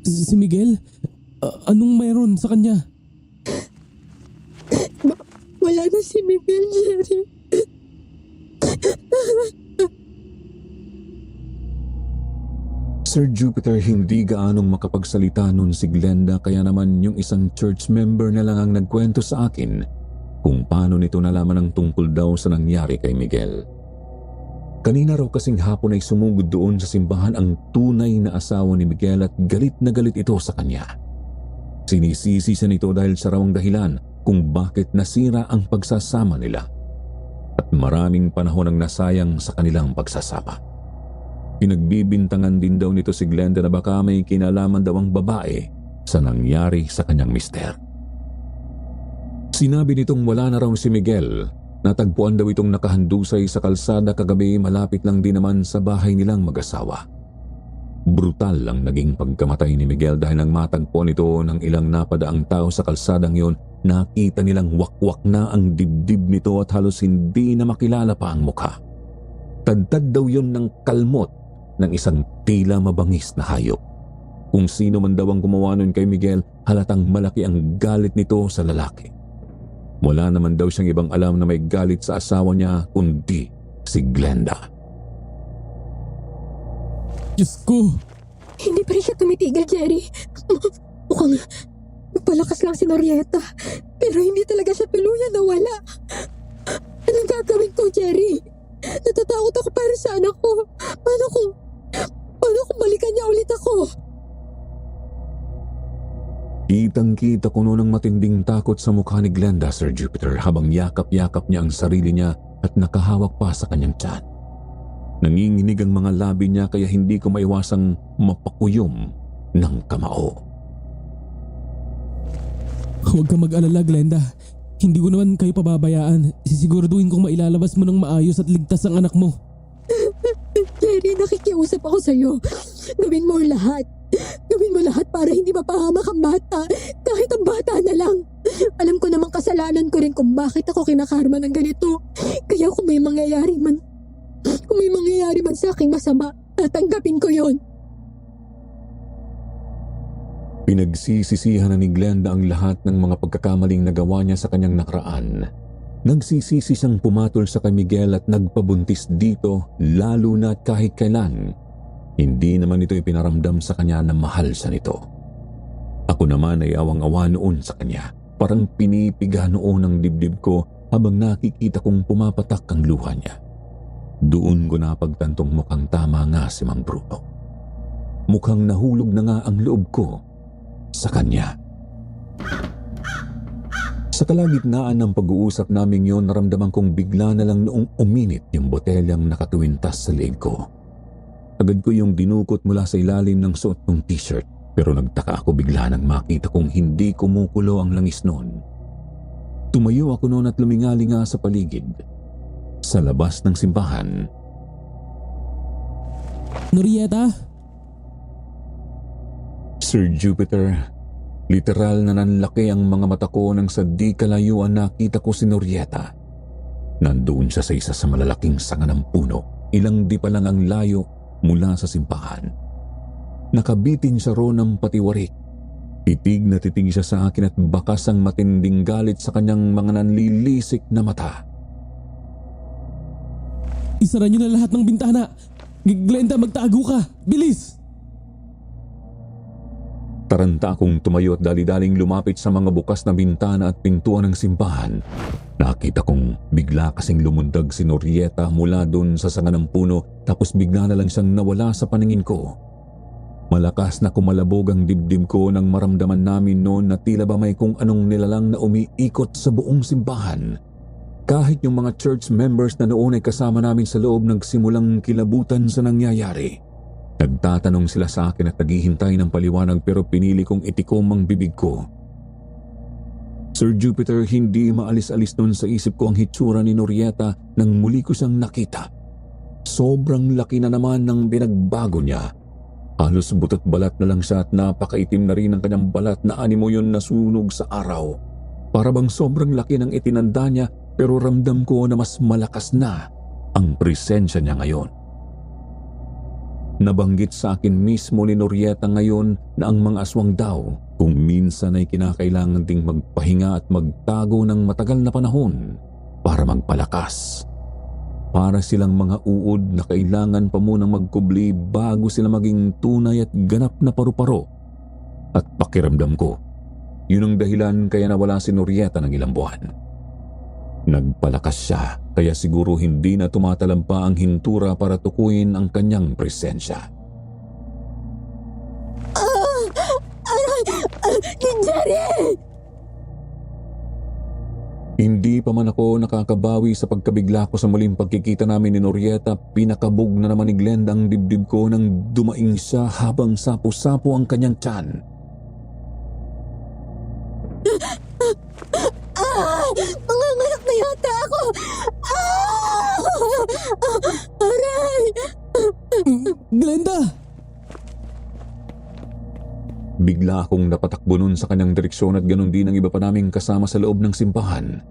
Si Miguel? Anong mayroon sa kanya? Wala na si Miguel, Jerry. Sir Jupiter, hindi gaanong makapagsalita noon si Glenda kaya naman yung isang church member na lang ang nagkwento sa akin kung paano nito nalaman ang tungkol daw sa nangyari kay Miguel. Kanina raw kasing hapon ay sumugod doon sa simbahan ang tunay na asawa ni Miguel at galit na galit ito sa kanya. Sinisisi siya nito dahil sa rawang dahilan kung bakit nasira ang pagsasama nila at maraming panahon ang nasayang sa kanilang pagsasama. Pinagbibintangan din daw nito si Glenda na baka may kinalaman daw ang babae sa nangyari sa kanyang mister. Sinabi nitong wala na raw si Miguel. Natagpuan daw itong nakahandusay sa kalsada kagabi malapit lang din naman sa bahay nilang mag-asawa. Brutal ang naging pagkamatay ni Miguel dahil nang matagpuan ito ng ilang napadaang tao sa kalsadang yon, nakita nilang wakwak na ang dibdib nito at halos hindi na makilala pa ang mukha. Tadtad daw yon ng kalmot ng isang tila mabangis na hayop. Kung sino man daw ang gumawa nun kay Miguel, halatang malaki ang galit nito sa lalaki. Wala naman daw siyang ibang alam na may galit sa asawa niya kundi si Glenda. Diyos ko! Hindi pa rin siya tumitigil, Jerry. Mukhang palakas lang si Norieta. Pero hindi talaga siya tuluyan na wala. Anong gagawin ko, Jerry? Natatakot ako para sa anak ko. Paano kung balikan niya ulit ako? Kitang-kita ko noon ang matinding takot sa mukha ni Glenda, Sir Jupiter, habang yakap-yakap niya ang sarili niya at nakahawak pa sa kanyang tiyan. Nanginginig ang mga labi niya kaya hindi ko maiwasang mapakuyom ng kamao. Huwag kang mag-alala, Glenda. Hindi ko naman kayo pababayaan. Sisiguraduhin kong mailalabas mo ng maayos at ligtas ang anak mo. Jerry, nakikiusap ako sa'yo. Gawin mo lahat. Gawin mo lahat para hindi mapahamak ang bata. Kahit ang bata na lang. Alam ko namang kasalanan ko rin kung bakit ako kinakarma ng ganito. Kaya kung may mangyayari man sa aking masama, tatanggapin ko yon. Pinagsisisihan na ni Glenda ang lahat ng mga pagkakamaling nagawa niya sa kanyang nakaraan. Nagsisisi siyang pumatol sa kay Miguel at nagpabuntis dito lalo na kahit kailan. Hindi naman ito ipinaramdam sa kanya na mahal siya nito. Ako naman ay awang-awa noon sa kanya. Parang pinipiga noon ang dibdib ko habang nakikita kong pumapatak ang luha niya. Doon ko napagtantong mukhang tama nga si Mang Bruno. Mukhang nahulog na nga ang loob ko sa kanya. Sa kalagitnaan ng pag-uusap namin yon, naramdaman kong bigla na lang noong uminit yung botelyang nakatuwintas sa leeg ko. Agad ko yung dinukot mula sa ilalim ng suot ng t-shirt, pero nagtaka ako bigla nang makita kong hindi kumukulo ang langis noon. Tumayo ako noon at lumingali nga sa paligid. Sa labas ng simbahan. Norieta? Sir Jupiter, literal na nanlaki ang mga mata ko nang sa di kalayuan nakita ko si Norieta. Nandoon siya sa isa sa malalaking sanga ng puno, ilang di pa lang ang layo mula sa simbahan. Nakabitin siya roon ng patiwarik. Titig na titig siya sa akin at bakas ang matinding galit sa kanyang mga nanlilisik na mata. Isara niyo na lahat ng bintana. Glenda, magtago ka. Bilis! Taranta akong tumayo at dali-daling lumapit sa mga bukas na bintana at pintuan ng simbahan. Nakita kong bigla kasing lumundag si Norieta mula doon sa sanga ng puno tapos bigla na lang siyang nawala sa paningin ko. Malakas na kumalabog ang dibdib ko nang maramdaman namin noon na tila ba may kung anong nilalang na umiikot sa buong simbahan. Kahit yung mga church members na noon ay kasama namin sa loob nagsimulang kilabutan sa nangyayari. Nagtatanong sila sa akin at naghihintay ng paliwanag pero pinili kong itikom ang bibig ko. Sir Jupiter, hindi maalis-alis noon sa isip ko ang hitsura ni Norieta nang muli ko siyang nakita. Sobrang laki na naman ng binagbago niya. Halos butot balat na lang siya at napakaitim na rin ang kanyang balat na animo yun nasunog sa araw. Para bang sobrang laki ng itinanda niya pero ramdam ko na mas malakas na ang presensya niya ngayon. Nabanggit sa akin mismo ni Norieta ngayon na ang mga aswang daw kung minsan ay kinakailangan ding magpahinga at magtago ng matagal na panahon para magpalakas. Para silang mga uod na kailangan pa munang magkubli bago sila maging tunay at ganap na paru-paro. At pakiramdam ko, yun ang dahilan kaya nawala si Norieta ng ilang buwan. Nagpalakas siya kaya siguro hindi na tumatalampa ang hintura para tukuyin ang kanyang presensya. Jerry! Hindi pa man ako nakakabawi sa pagkabigla ko sa muling pagkikita namin ni Norieta, pinakabog na naman ni Glenda ang dibdib ko nang dumaing siya habang sapo-sapo ang kanyang tiyan. Manganganak na yata ako! Aray! Glenda! Bigla akong napatakbo nun sa kanyang direksyon at ganun din ang iba pa naming kasama sa loob ng simbahan.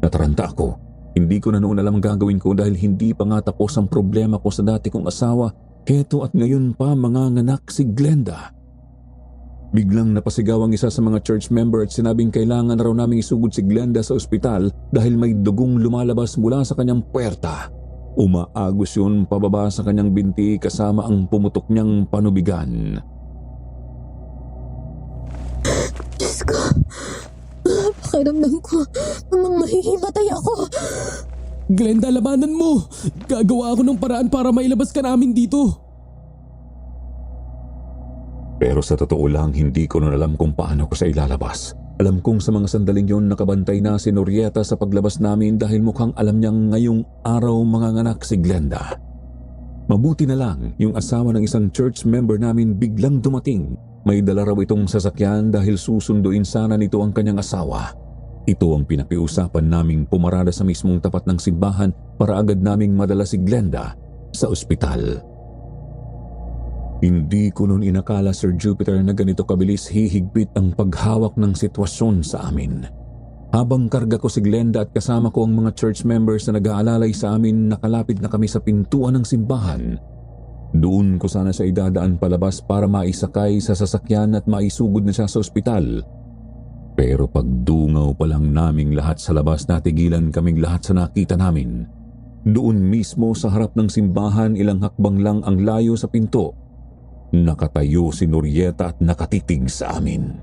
Nataranta ako. Hindi ko na noon alam ang gagawin ko dahil hindi pa nga tapos ang problema ko sa dati kong asawa. Heto at ngayon pa manganganak si Glenda. Biglang napasigaw ang isa sa mga church member at sinabing kailangan na raw naming isugod si Glenda sa ospital dahil may dugong lumalabas mula sa kanyang puwerta. Umaagos yun pababa sa kanyang binti kasama ang pumutok niyang panubigan. Diyos ko! Pakiramdam ko, mahihimatay ako! Glenda, labanan mo! Gagawa ako ng paraan para mailabas ka namin dito. Pero sa totoo lang, hindi ko na alam kung paano ko siya ilalabas. Alam kong sa mga sandaling yon nakabantay na si Norieta sa paglabas namin dahil mukhang alam niyang ngayong araw manganganak si Glenda. Mabuti na lang, yung asawa ng isang church member namin biglang dumating. May dala raw itong sasakyan dahil susunduin sana nito ang kanyang asawa. Ito ang pinakiusapan naming pumarada sa mismong tapat ng simbahan para agad naming madala si Glenda sa ospital. Hindi ko noon inakala, Sir Jupiter, na ganito kabilis hihigpit ang paghawak ng sitwasyon sa amin. Habang karga ko si Glenda at kasama ko ang mga church members na nag-aalalay sa amin, nakalapit na kami sa pintuan ng simbahan. Doon ko sana siya idadaan palabas para maisakay sa sasakyan at maisugod na siya sa ospital. Pero pagdungaw pa lang naming lahat sa labas, natigilan kaming lahat sa nakita namin. Doon mismo sa harap ng simbahan, ilang hakbang lang ang layo sa pinto, nakatayo si Norieta at nakatitig sa amin.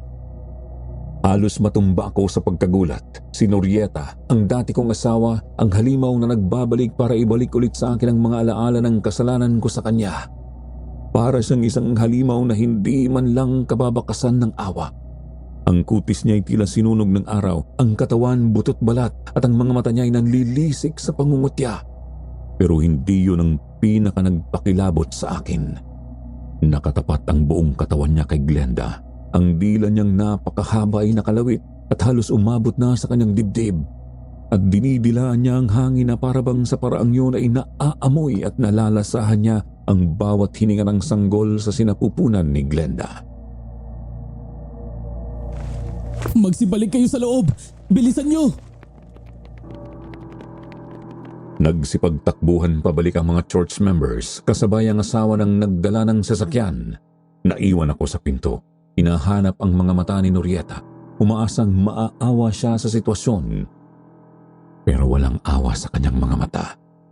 Halos matumba ako sa pagkagulat. Si Norieta, ang dati kong asawa, ang halimaw na nagbabalik para ibalik ulit sa akin ang mga alaala ng kasalanan ko sa kanya. Para siyang isang halimaw na hindi man lang kababakasan ng awa. Ang kutis niya ay tila sinunog ng araw, ang katawan butot balat at ang mga mata niya ay nanlilisik sa pangungutya. Pero hindi yun ang pinaka nagpakilabot sa akin. Nakatapat ang buong katawan niya kay Glenda. Ang dila niyang napakahaba ay nakalawit at halos umabot na sa kanyang dibdib. At dinidilaan niya ang hangin na parabang sa paraang yun ay naaamoy at nalalasahan niya ang bawat hininga ng sanggol sa sinapupunan ni Glenda. Magsibalik kayo sa loob! Bilisan nyo! Nagsipagtakbuhan pabalik ang mga church members kasabay ang asawa ng nagdala ng sasakyan. Naiwan ako sa pinto. Hinahanap ang mga mata ni Norieta. Umaasang maaawa siya sa sitwasyon. Pero walang awa sa kanyang mga mata.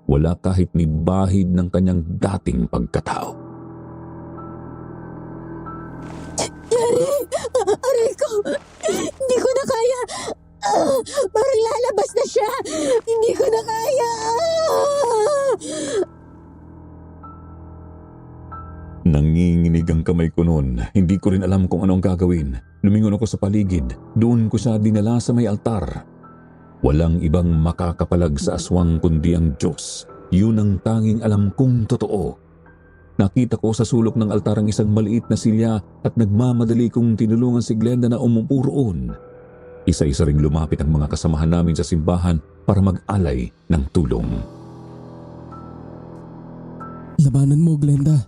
Wala kahit ni bahid ng kanyang dating pagkatao. Jerry! Aray ko! Hindi ko na kaya! Parang lalabas na siya! Hindi ko na kaya! Nanginginig ang kamay ko noon. Hindi ko rin alam kung anong gagawin. Lumingon ako sa paligid. Doon ko siya dinala sa may altar. Walang ibang makakapalag sa aswang kundi ang Diyos. Yun ang tanging alam kong totoo. Nakita ko sa sulok ng altar ang isang maliit na silya at nagmamadali kong tinulungan si Glenda na umupo roon. Isa-isa ring lumapit ang mga kasamahan namin sa simbahan para mag-alay ng tulong. Labanan mo, Glenda.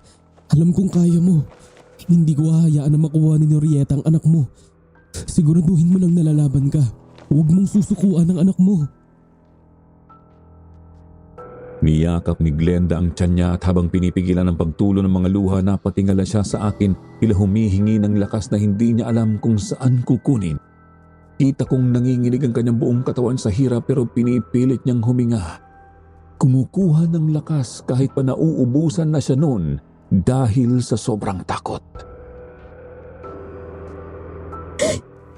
Alam kong kaya mo. Hindi ko hahayaan na makuha ni Norieta ang anak mo. Siguraduhin mo lang nalalaban ka. Huwag mong susukuan ang anak mo. Niyakap ni Glenda ang tiyan niya at habang pinipigilan ang pagtulo ng mga luha, napatingala siya sa akin, tila humihingi ng lakas na hindi niya alam kung saan kukunin. Kita kong nanginginig ang kanyang buong katawan sa hirap pero pinipilit niyang huminga. Kumukuha ng lakas kahit pa nauubusan na siya noon dahil sa sobrang takot.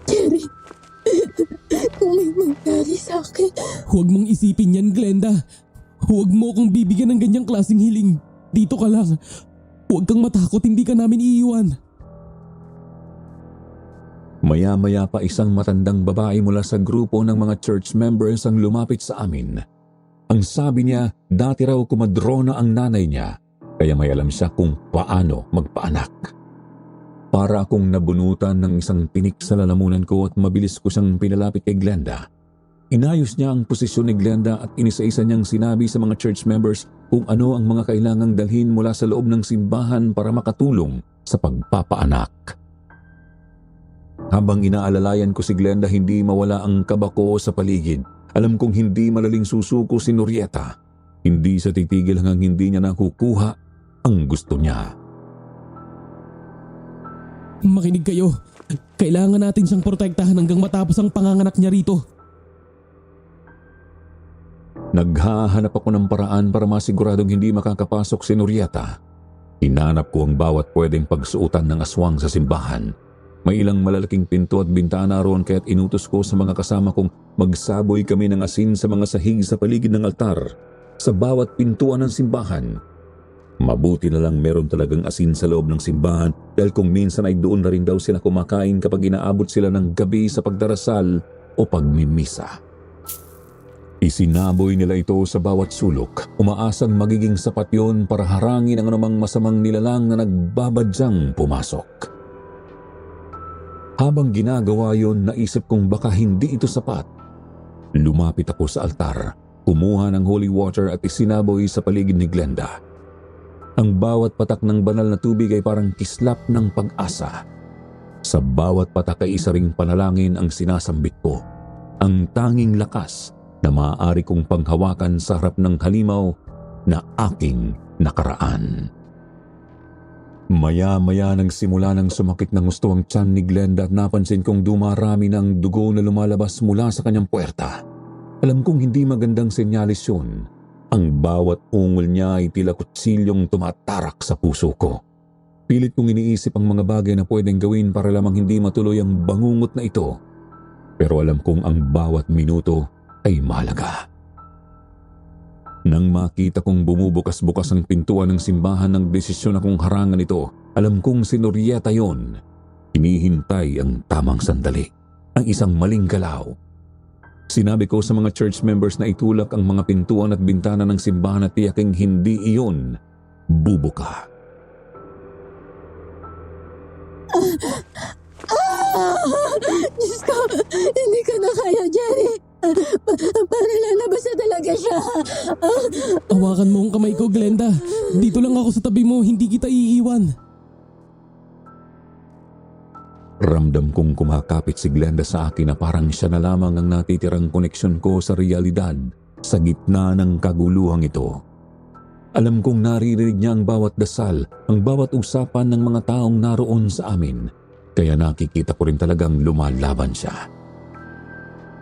Jerry! Kung may mangyari sa akin, Huwag mong isipin yan, Glenda. Huwag mo akong bibigyan ng ganyang klaseng hiling. Dito ka lang. Huwag kang matakot, hindi ka namin iiwan. Maya-maya pa isang matandang babae mula sa grupo ng mga church members ang lumapit sa amin. Ang sabi niya, dati raw kumadrona ang nanay niya, kaya may alam siya kung paano magpaanak. Para akong nabunutan ng isang tinik sa lalamunan ko at mabilis ko siyang pinalapit kay Glenda. Inayos niya ang posisyon ni Glenda at inisa-isa niyang sinabi sa mga church members kung ano ang mga kailangang dalhin mula sa loob ng simbahan para makatulong sa pagpapaanak. Habang inaalalayan ko si Glenda, hindi mawala ang kaba ko sa paligid. Alam kong hindi malaling susuko si Norieta. Hindi siya titigil hanggang hindi niya nakukuha ang gusto niya. Makinig kayo. Kailangan natin siyang protektahan hanggang matapos ang panganganak niya rito. Naghahanap ako ng paraan para masiguradong hindi makakapasok si Norieta. Hinanap ko ang bawat pwedeng pagsuotan ng aswang sa simbahan. May ilang malalaking pinto at bintana roon kaya't inutos ko sa mga kasama kong magsaboy kami ng asin sa mga sahig sa paligid ng altar sa bawat pintuan ng simbahan. Mabuti na lang meron talagang asin sa loob ng simbahan dahil kung minsan ay doon na rin daw sila kumakain kapag inaabot sila ng gabi sa pagdarasal o pagmimisa. Isinaboy nila ito sa bawat sulok, umaasang magiging sapat yun para harangin ang anumang masamang nilalang na nagbabadyang pumasok. Habang ginagawa yon, naisip kong baka hindi ito sapat. Lumapit ako sa altar, kumuha ng holy water at isinaboy sa paligid ni Glenda. Ang bawat patak ng banal na tubig ay parang kislap ng pag-asa. Sa bawat patak ay isa ring panalangin ang sinasambit ko. Ang tanging lakas na maaari kong panghawakan sa harap ng halimaw na aking nakaraan. Maya-maya nagsimula ng sumakit ng gusto ang tiyan ni Glenda at napansin kong dumarami ng dugo na lumalabas mula sa kanyang puwerta. Alam kong hindi magandang senyalis yun. Ang bawat ungol niya ay tila kutsilyong tumatarak sa puso ko. Pilit kong iniisip ang mga bagay na pwedeng gawin para lamang hindi matuloy ang bangungot na ito. Pero alam kong ang bawat minuto ay mahalaga. Nang makita kong bumubukas-bukas ang pintuan ng simbahan, ng desisyon akong harangan ito. Alam kong si Norieta yon. Hinihintay ang tamang sandali, ang isang maling galaw. Sinabi ko sa mga church members na itulak ang mga pintuan at bintana ng simbahan at tiyaking hindi iyon bubuka. Diyos ko, hindi ko na kaya, Jerry. Para lalabas na talaga siya. Hawakan mo ang kamay ko, Glenda. Dito lang ako sa tabi mo, hindi kita iiwan. Ramdam kong kumakapit si Glenda sa akin na parang siya na lamang ang natitirang koneksyon ko sa realidad sa gitna ng kaguluhang ito. Alam kong naririnig niya ang bawat dasal, ang bawat usapan ng mga taong naroon sa amin. Kaya nakikita ko rin talagang lumalaban siya.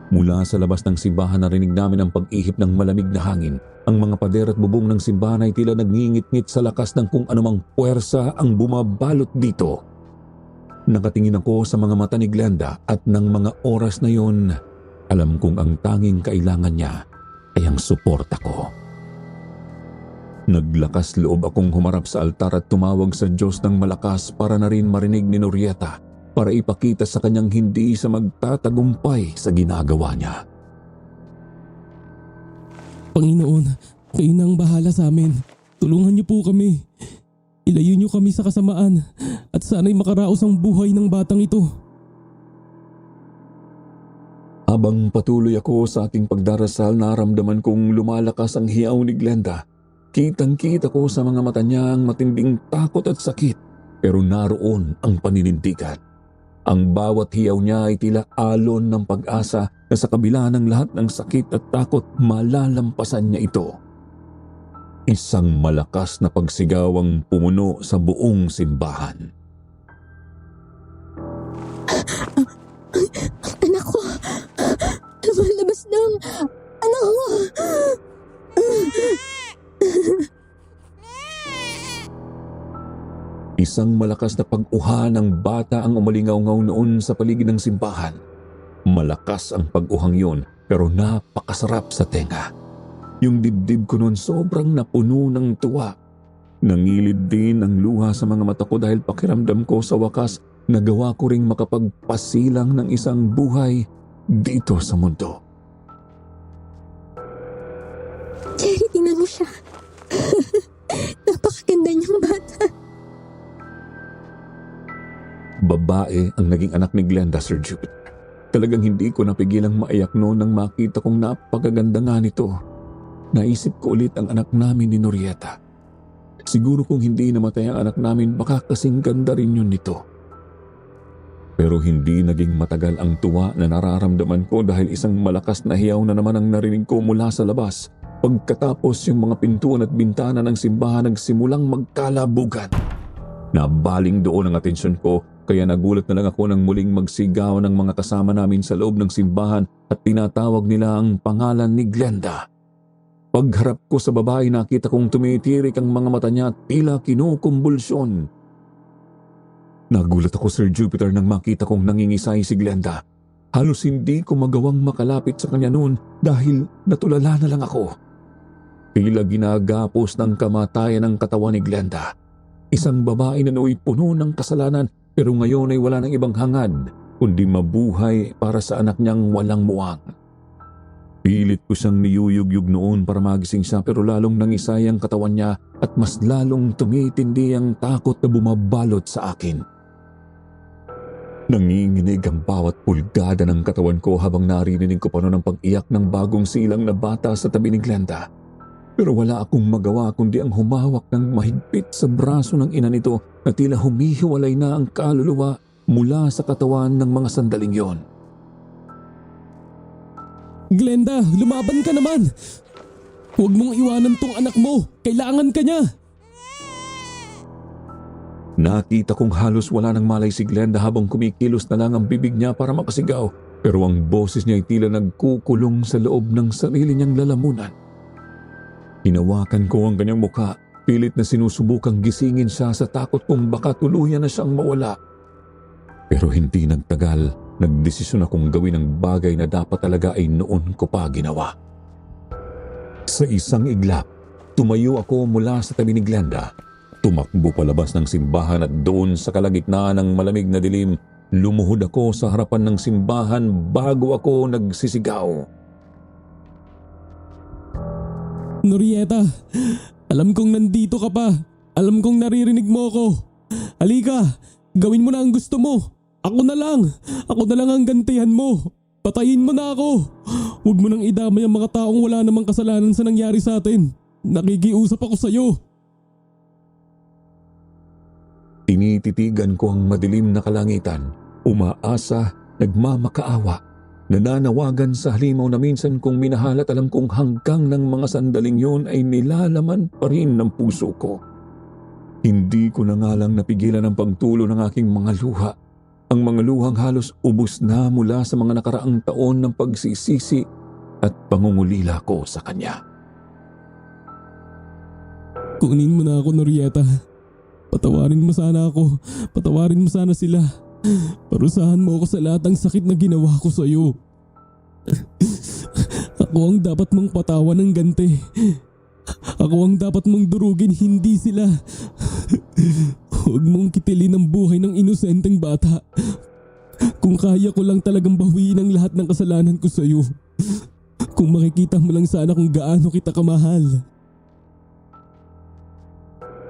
Mula sa labas ng simbahan narinig namin ang pag-ihip ng malamig na hangin. Ang mga pader at bubong ng simbahan ay tila nagngingit-ngit sa lakas ng kung anumang puwersa ang bumabalot dito. Nakatingin ako sa mga mata ni Glenda at ng mga oras na yon, alam kong ang tanging kailangan niya ay ang suporta ko. Naglakas loob akong humarap sa altar at tumawag sa Diyos ng malakas para na rin marinig ni Norieta para ipakita sa kanyang hindi sa magtatagumpay sa ginagawa niya. Panginoon, kayo na ang bahala sa amin. Tulungan niyo po kami. Ilayo niyo kami sa kasamaan at sana'y makaraos ang buhay ng batang ito. Habang patuloy ako sa aking pagdarasal, naramdaman kong lumalakas ang hiyaw ni Glenda. Kitang-kita ko sa mga mata niya ang matinding takot at sakit, pero naroon ang paninindigan. Ang bawat hiyaw niya ay tila alon ng pag-asa na sa kabila ng lahat ng sakit at takot, malalampasan niya ito. Isang malakas na pagsigaw ang pumuno sa buong simbahan. Anak ko! Lumalabas ng anak ko! Isang malakas na pag-uha ng bata ang umalingaw-ngaw noon sa paligid ng simbahan. Malakas ang pag-uhang yon, pero napakasarap sa tenga. Yung dibdib ko noon sobrang napuno ng tuwa. Nangilid din ang luha sa mga mata ko dahil pakiramdam ko sa wakas nagawa ko ring makapagpasilang ng isang buhay dito sa mundo. Jerry, tingnan mo siya. Napakaganda niyang bata. Babae ang naging anak ni Glenda, Sir Jupiter. Talagang hindi ko napigilang maiyak noon nang makita kong napakaganda nga nito. Naisip ko ulit ang anak namin ni Norieta. Siguro kung hindi namatay ang anak namin, baka kasing ganda rin yun nito. Pero hindi naging matagal ang tuwa na nararamdaman ko dahil isang malakas na hiyaw na naman ang narinig ko mula sa labas. Pagkatapos yung mga pintuan at bintana ng simbahan nagsimulang magkalabugan. Nabaling doon ang atensyon ko kaya nagulat na lang ako nang muling magsigaw ng mga kasama namin sa loob ng simbahan at tinatawag nila ang pangalan ni Glenda. Pagharap ko sa babae, nakita kong tumitirik ang mga mata niya at tila kinukumbulsyon. Nagulat ako, Sir Jupiter, nang makita kong nangingisay si Glenda. Halos hindi ko magawang makalapit sa kanya noon dahil natulala na lang ako. Tila ginagapos ng kamatayan ang katawan ni Glenda. Isang babae na nooy puno ng kasalanan pero ngayon ay wala ng ibang hangad kundi mabuhay para sa anak niyang walang muwang. Pilit ko siyang niyuyugyug noon para magising siya pero lalong nangisay ang katawan niya at mas lalong tumitindi ang takot na bumabalot sa akin. Nanginginig ang bawat pulgada ng katawan ko habang naririnig ko pa noon ang pag-iyak ng bagong silang na bata sa tabi ni Glenda. Pero wala akong magawa kundi ang humawak ng mahigpit sa braso ng ina nito na tila humihiwalay na ang kaluluwa mula sa katawan ng mga sandaling yon. Glenda, lumaban ka naman! Huwag mong iwanan tong anak mo! Kailangan ka niya! Nakita kong halos wala nang malay si Glenda habang kumikilos na lang ang bibig niya para makasigaw. Pero ang boses niya ay tila nagkukulong sa loob ng sarili niyang lalamunan. Hinawakan ko ang kanyang mukha, pilit na sinusubukang gisingin siya sa takot kung baka tuluyan na siyang mawala. Pero hindi nagtagal, nagdesisyon akong gawin ang bagay na dapat talaga ay noon ko pa ginawa. Sa isang iglap, tumayo ako mula sa tabi ni Glenda. Tumakbo palabas ng simbahan at doon sa kalagitnaan ng malamig na dilim, lumuhod ako sa harapan ng simbahan bago ako nagsisigaw. Norieta, alam kong nandito ka pa. Alam kong naririnig mo ako. Halika, gawin mo na ang gusto mo. Ako na lang ang gantihan mo. Patayin mo na ako. Huwag mo nang idamay ang mga taong wala namang kasalanan sa nangyari sa atin. Nakikiusap ako sa'yo. Tinititigan ko ang madilim na kalangitan, umaasa, nagmamakaawa, nananawagan sa halimaw na minsan kong minahal at alam kong hanggang ng mga sandaling yon ay nilalaman pa rin ng puso ko. Hindi ko na nga lang napigilan ang pagtulo ng aking mga luha. Ang mga luhang halos ubos na mula sa mga nakaraang taon ng pagsisisi at pangungulila ko sa kanya. Kunin mo na ako, Norieta. Patawarin mo sana ako. Patawarin mo sana sila. Parusahan mo ako sa lahat ng sakit na ginawa ko sa'yo. Ako ang dapat mong patawan ng ganti. Ako ang dapat mong durugin, hindi sila. Huwag mong kitilin ang buhay ng inosenteng bata. Kung kaya ko lang talagang bawiin ang lahat ng kasalanan ko sa'yo. Kung makikita mo lang sana kung gaano kita kamahal.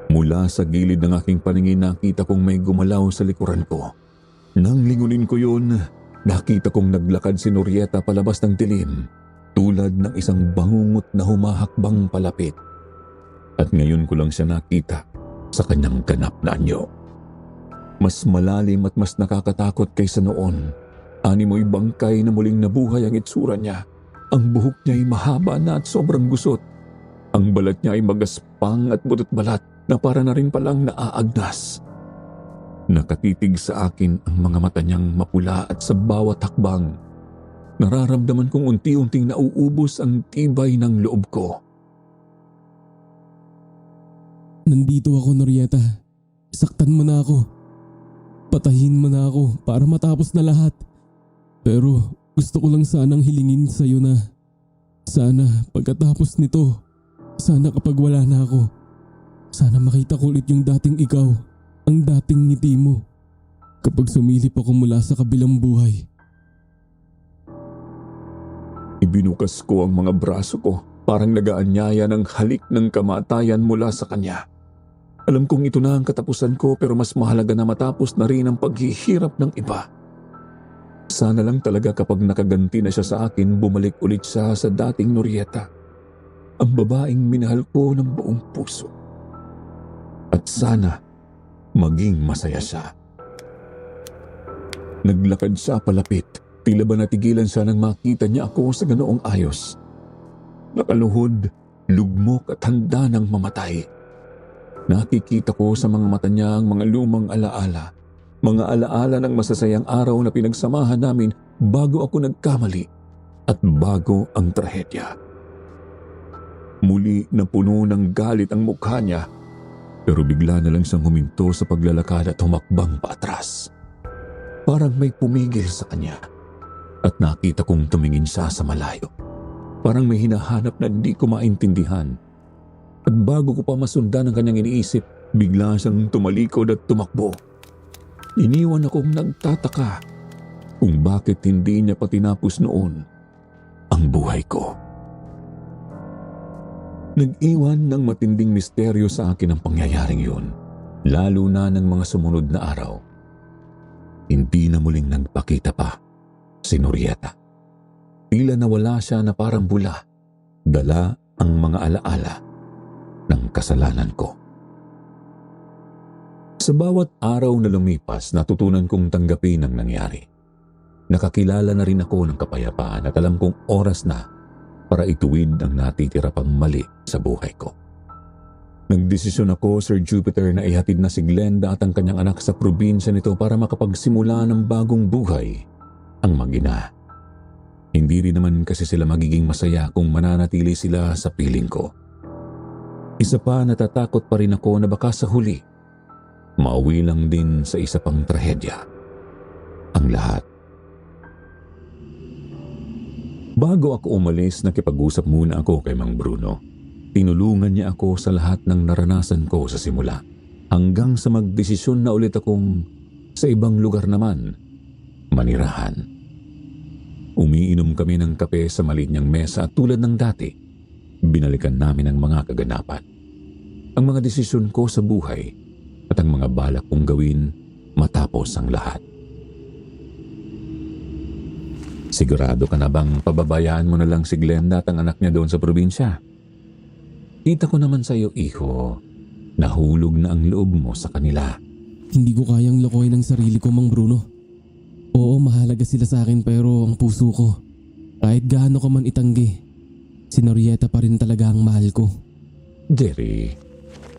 Mula sa gilid ng aking paningin nakita kong may gumalaw sa likuran ko. Nang lingunin ko yun, nakita kong naglakad si Norieta palabas ng dilim, tulad ng isang bangungot na humahakbang palapit. At ngayon ko lang siya nakita sa kanyang ganap na anyo. Mas malalim at mas nakakatakot kaysa noon. Animoy bangkay na muling nabuhay ang itsura niya. Ang buhok niya ay mahaba na at sobrang gusot. Ang balat niya ay magaspang at butot-balat na para na rin palang naaagnas. Nakatitig sa akin ang mga mata niyang mapula at sa bawat hakbang, nararamdaman kong unti-unting nauubos ang tibay ng loob ko. Nandito ako, Norieta. Saktan mo na ako. Patayin mo na ako para matapos na lahat. Pero gusto ko lang sanang hilingin sa'yo na sana pagkatapos nito, sana kapag wala na ako, sana makita ko ulit yung dating ikaw, ang dating ngiti mo, kapag sumilip ako mula sa kabilang buhay. Ibinukas ko ang mga braso ko, parang nagaanyaya ng halik ng kamatayan mula sa kanya. Alam kong ito na ang katapusan ko, pero mas mahalaga na matapos na rin ang paghihirap ng iba. Sana lang talaga kapag nakaganti na siya sa akin, bumalik ulit siya sa dating Norieta, ang babaeng minahal ko ng buong puso. At sana maging masaya siya. Naglakad siya palapit. Tila ba natigilan siya nang makita niya ako sa ganoong ayos. Nakaluhod, lugmok at handa ng mamatay. Nakikita ko sa mga mata niya ang mga lumang alaala. Mga alaala ng masasayang araw na pinagsamahan namin bago ako nagkamali at bago ang trahedya. Muli na puno ng galit ang mukha niya, pero bigla na lang siyang huminto sa paglalakad at humakbang paatras. Parang may pumigil sa kanya at nakita kong tumingin siya sa malayo. Parang may hinahanap na hindi ko maintindihan. At bago ko pa masundan ang kanyang iniisip, bigla siyang tumalikod at tumakbo. Iniwan akong nagtataka kung bakit hindi niya pa tinapos noon ang buhay ko. Nag-iwan ng matinding misteryo sa akin ang pangyayaring yun, lalo na ng mga sumunod na araw. Hindi na muling nagpakita pa si Norieta. Tila nawala siya na parang bula, dala ang mga alaala ng kasalanan ko. Sa bawat araw na lumipas, natutunan kong tanggapin ang nangyari. Nakakilala na rin ako ng kapayapaan at alam kong oras na para ituwid ang natitira pang mali sa buhay ko. Nagdesisyon ako, Sir Jupiter, na ihatid na si Glenda at ang kanyang anak sa probinsya nito para makapagsimula ng bagong buhay ang mag-ina. Hindi rin naman kasi sila magiging masaya kung mananatili sila sa piling ko. Isa pa, natatakot pa rin ako na baka sa huli, mauwi lang din sa isa pang trahedya ang lahat. Bago ako umalis, nakipag-usap muna ako kay Mang Bruno. Tinulungan niya ako sa lahat ng naranasan ko sa simula, hanggang sa magdesisyon na ulit akong sa ibang lugar naman manirahan. Umiinom kami ng kape sa maliit niyang mesa at tulad ng dati, binalikan namin ang mga kaganapan, ang mga desisyon ko sa buhay at ang mga balak kong gawin matapos ang lahat. Sigurado ka na bang pababayaan mo na lang si Glenda at ang anak niya doon sa probinsya? Kita ko naman sa iyo, iho, nahulog na ang loob mo sa kanila. Hindi ko kayang lokohin ang sarili ko, Mang Bruno. Oo, mahalaga sila sa akin, pero ang puso ko, kahit gaano ka man itanggi, si Norieta pa rin talaga ang mahal ko. Jerry,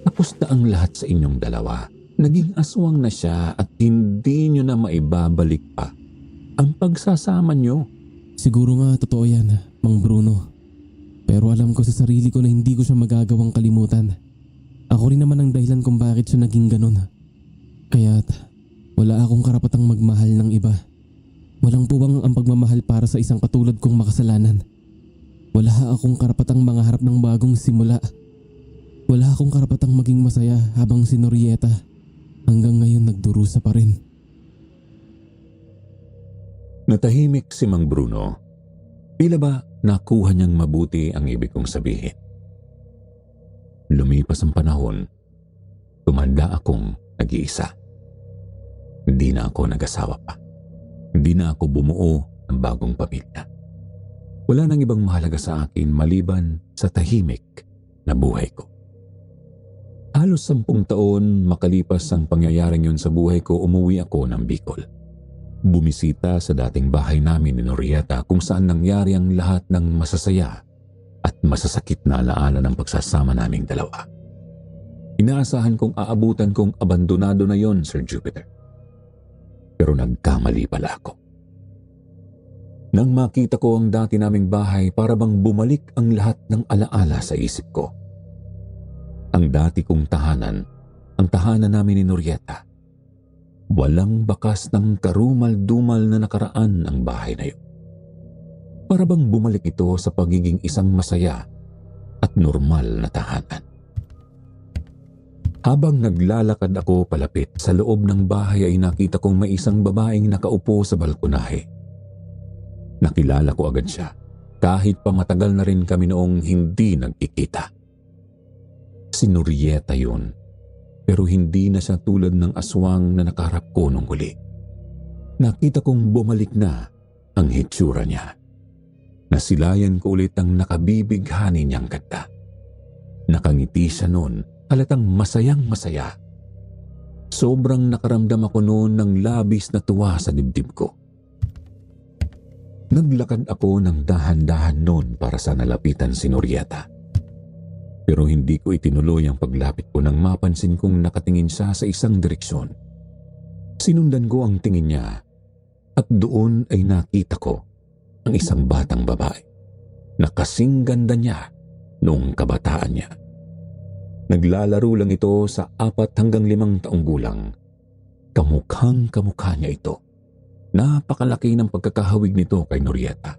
tapos na ang lahat sa inyong dalawa. Naging aswang na siya at hindi nyo na maibabalik pa ang pagsasama nyo. Siguro nga totoo yan, Mang Bruno. Pero alam ko sa sarili ko na hindi ko siya magagawang kalimutan. Ako rin naman ang dahilan kung bakit siya naging ganun. Kaya't wala akong karapatang magmahal ng iba. Walang puwang ang pagmamahal para sa isang katulad kong makasalanan. Wala akong karapatang mangaharap ng bagong simula. Wala akong karapatang maging masaya habang si Norieta hanggang ngayon nagdurusa pa rin. Natahimik si Mang Bruno. Tila ba nakuha niyang mabuti ang ibig kong sabihin? Lumipas ang panahon, tumanda akong nag-iisa. Hindi na ako nag-asawa pa. Hindi na ako bumuo ng bagong pamilya. Wala nang ibang mahalaga sa akin maliban sa tahimik na buhay ko. Halos 10 taon makalipas ang pangyayaring yun sa buhay ko, umuwi ako ng Bicol. Bumisita sa dating bahay namin ni Norieta kung saan nangyari ang lahat ng masasaya at masasakit na alaala ng pagsasama naming dalawa. Inaasahan kong aabutan kong abandonado na yon, Sir Jupiter. Pero nagkamali pala ako. Nang makita ko ang dati naming bahay, para bang bumalik ang lahat ng alaala sa isip ko. Ang dati kong tahanan, ang tahanan namin ni Norieta. Walang bakas ng karumal-dumal na nakaraan ang bahay na yun. Para bang bumalik ito sa pagiging isang masaya at normal na tahanan. Habang naglalakad ako palapit sa loob ng bahay ay nakita kong may isang babaeng nakaupo sa balkonahe. Nakilala ko agad siya kahit pa matagal na rin kami noong hindi nagkikita. Si Norieta yun. Pero hindi na siya tulad ng aswang na nakaharap ko nung huli. Nakita kong bumalik na ang hitsura niya. Nasilayan ko ulit ang nakabibighani niyang ganda. Nakangiti siya noon, halatang masayang masaya. Sobrang nakaramdam ako noon ng labis na tuwa sa dibdib ko. Naglakad ako ng dahan-dahan noon para sa nalapitan si Norieta. Pero hindi ko itinuloy ang paglapit ko nang mapansin kong nakatingin siya sa isang direksyon. Sinundan ko ang tingin niya at doon ay nakita ko ang isang batang babae na kasing ganda niya noong kabataan niya. Naglalaro lang ito sa 4 hanggang 5 taong gulang. Kamukhang kamukha niya ito. Napakalaki ng pagkakahawig nito kay Norieta.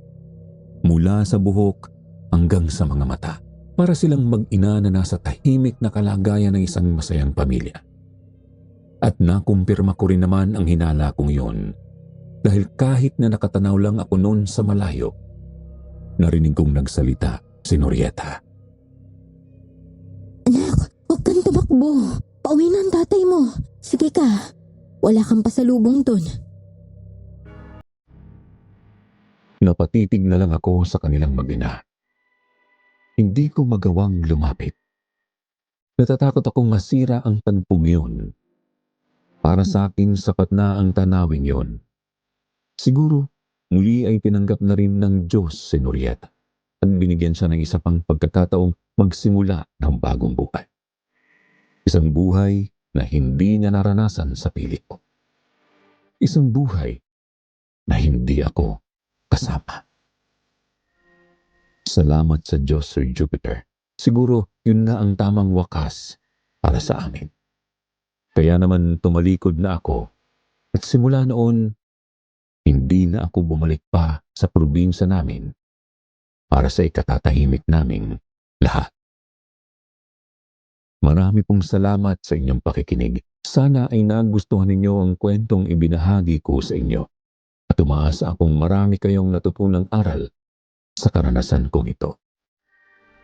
Mula sa buhok hanggang sa mga mata. Para silang mag-ina na nasa tahimik na kalagayan ng isang masayang pamilya. At nakumpirma ko rin naman ang hinala kong yun. Dahil kahit na nakatanaw lang ako noon sa malayo, narinig kong nagsalita si Norieta. Anak, huwag kang tumakbo. Pauwi na ang tatay mo. Sige ka, wala kang pasalubong dun. Napatitig na lang ako sa kanilang mag-ina. Hindi ko magawang lumapit. Natatakot akong masira ang tagpong yun. Para sa akin, sapat na ang tanawing yon. Siguro, muli ay tinanggap na rin ng Diyos si Norieta at binigyan siya ng isa pang pagkakataong magsimula ng bagong buhay. Isang buhay na hindi niya naranasan sa pilit ko. Isang buhay na hindi ako kasama. Salamat sa Diyos, Sir Jupiter. Siguro yun na ang tamang wakas para sa amin. Kaya naman tumalikod na ako at simula noon, hindi na ako bumalik pa sa probinsya namin para sa ikatatahimik naming lahat. Marami pong salamat sa inyong pakikinig. Sana ay nagustuhan ninyo ang kwentong ibinahagi ko sa inyo at umaasa akong marami kayong natutunang aral sa karanasan kong ito.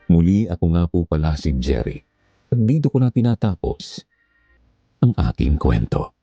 Muli ako nga po pala si Jerry at dito ko na tinatapos ang aking kwento.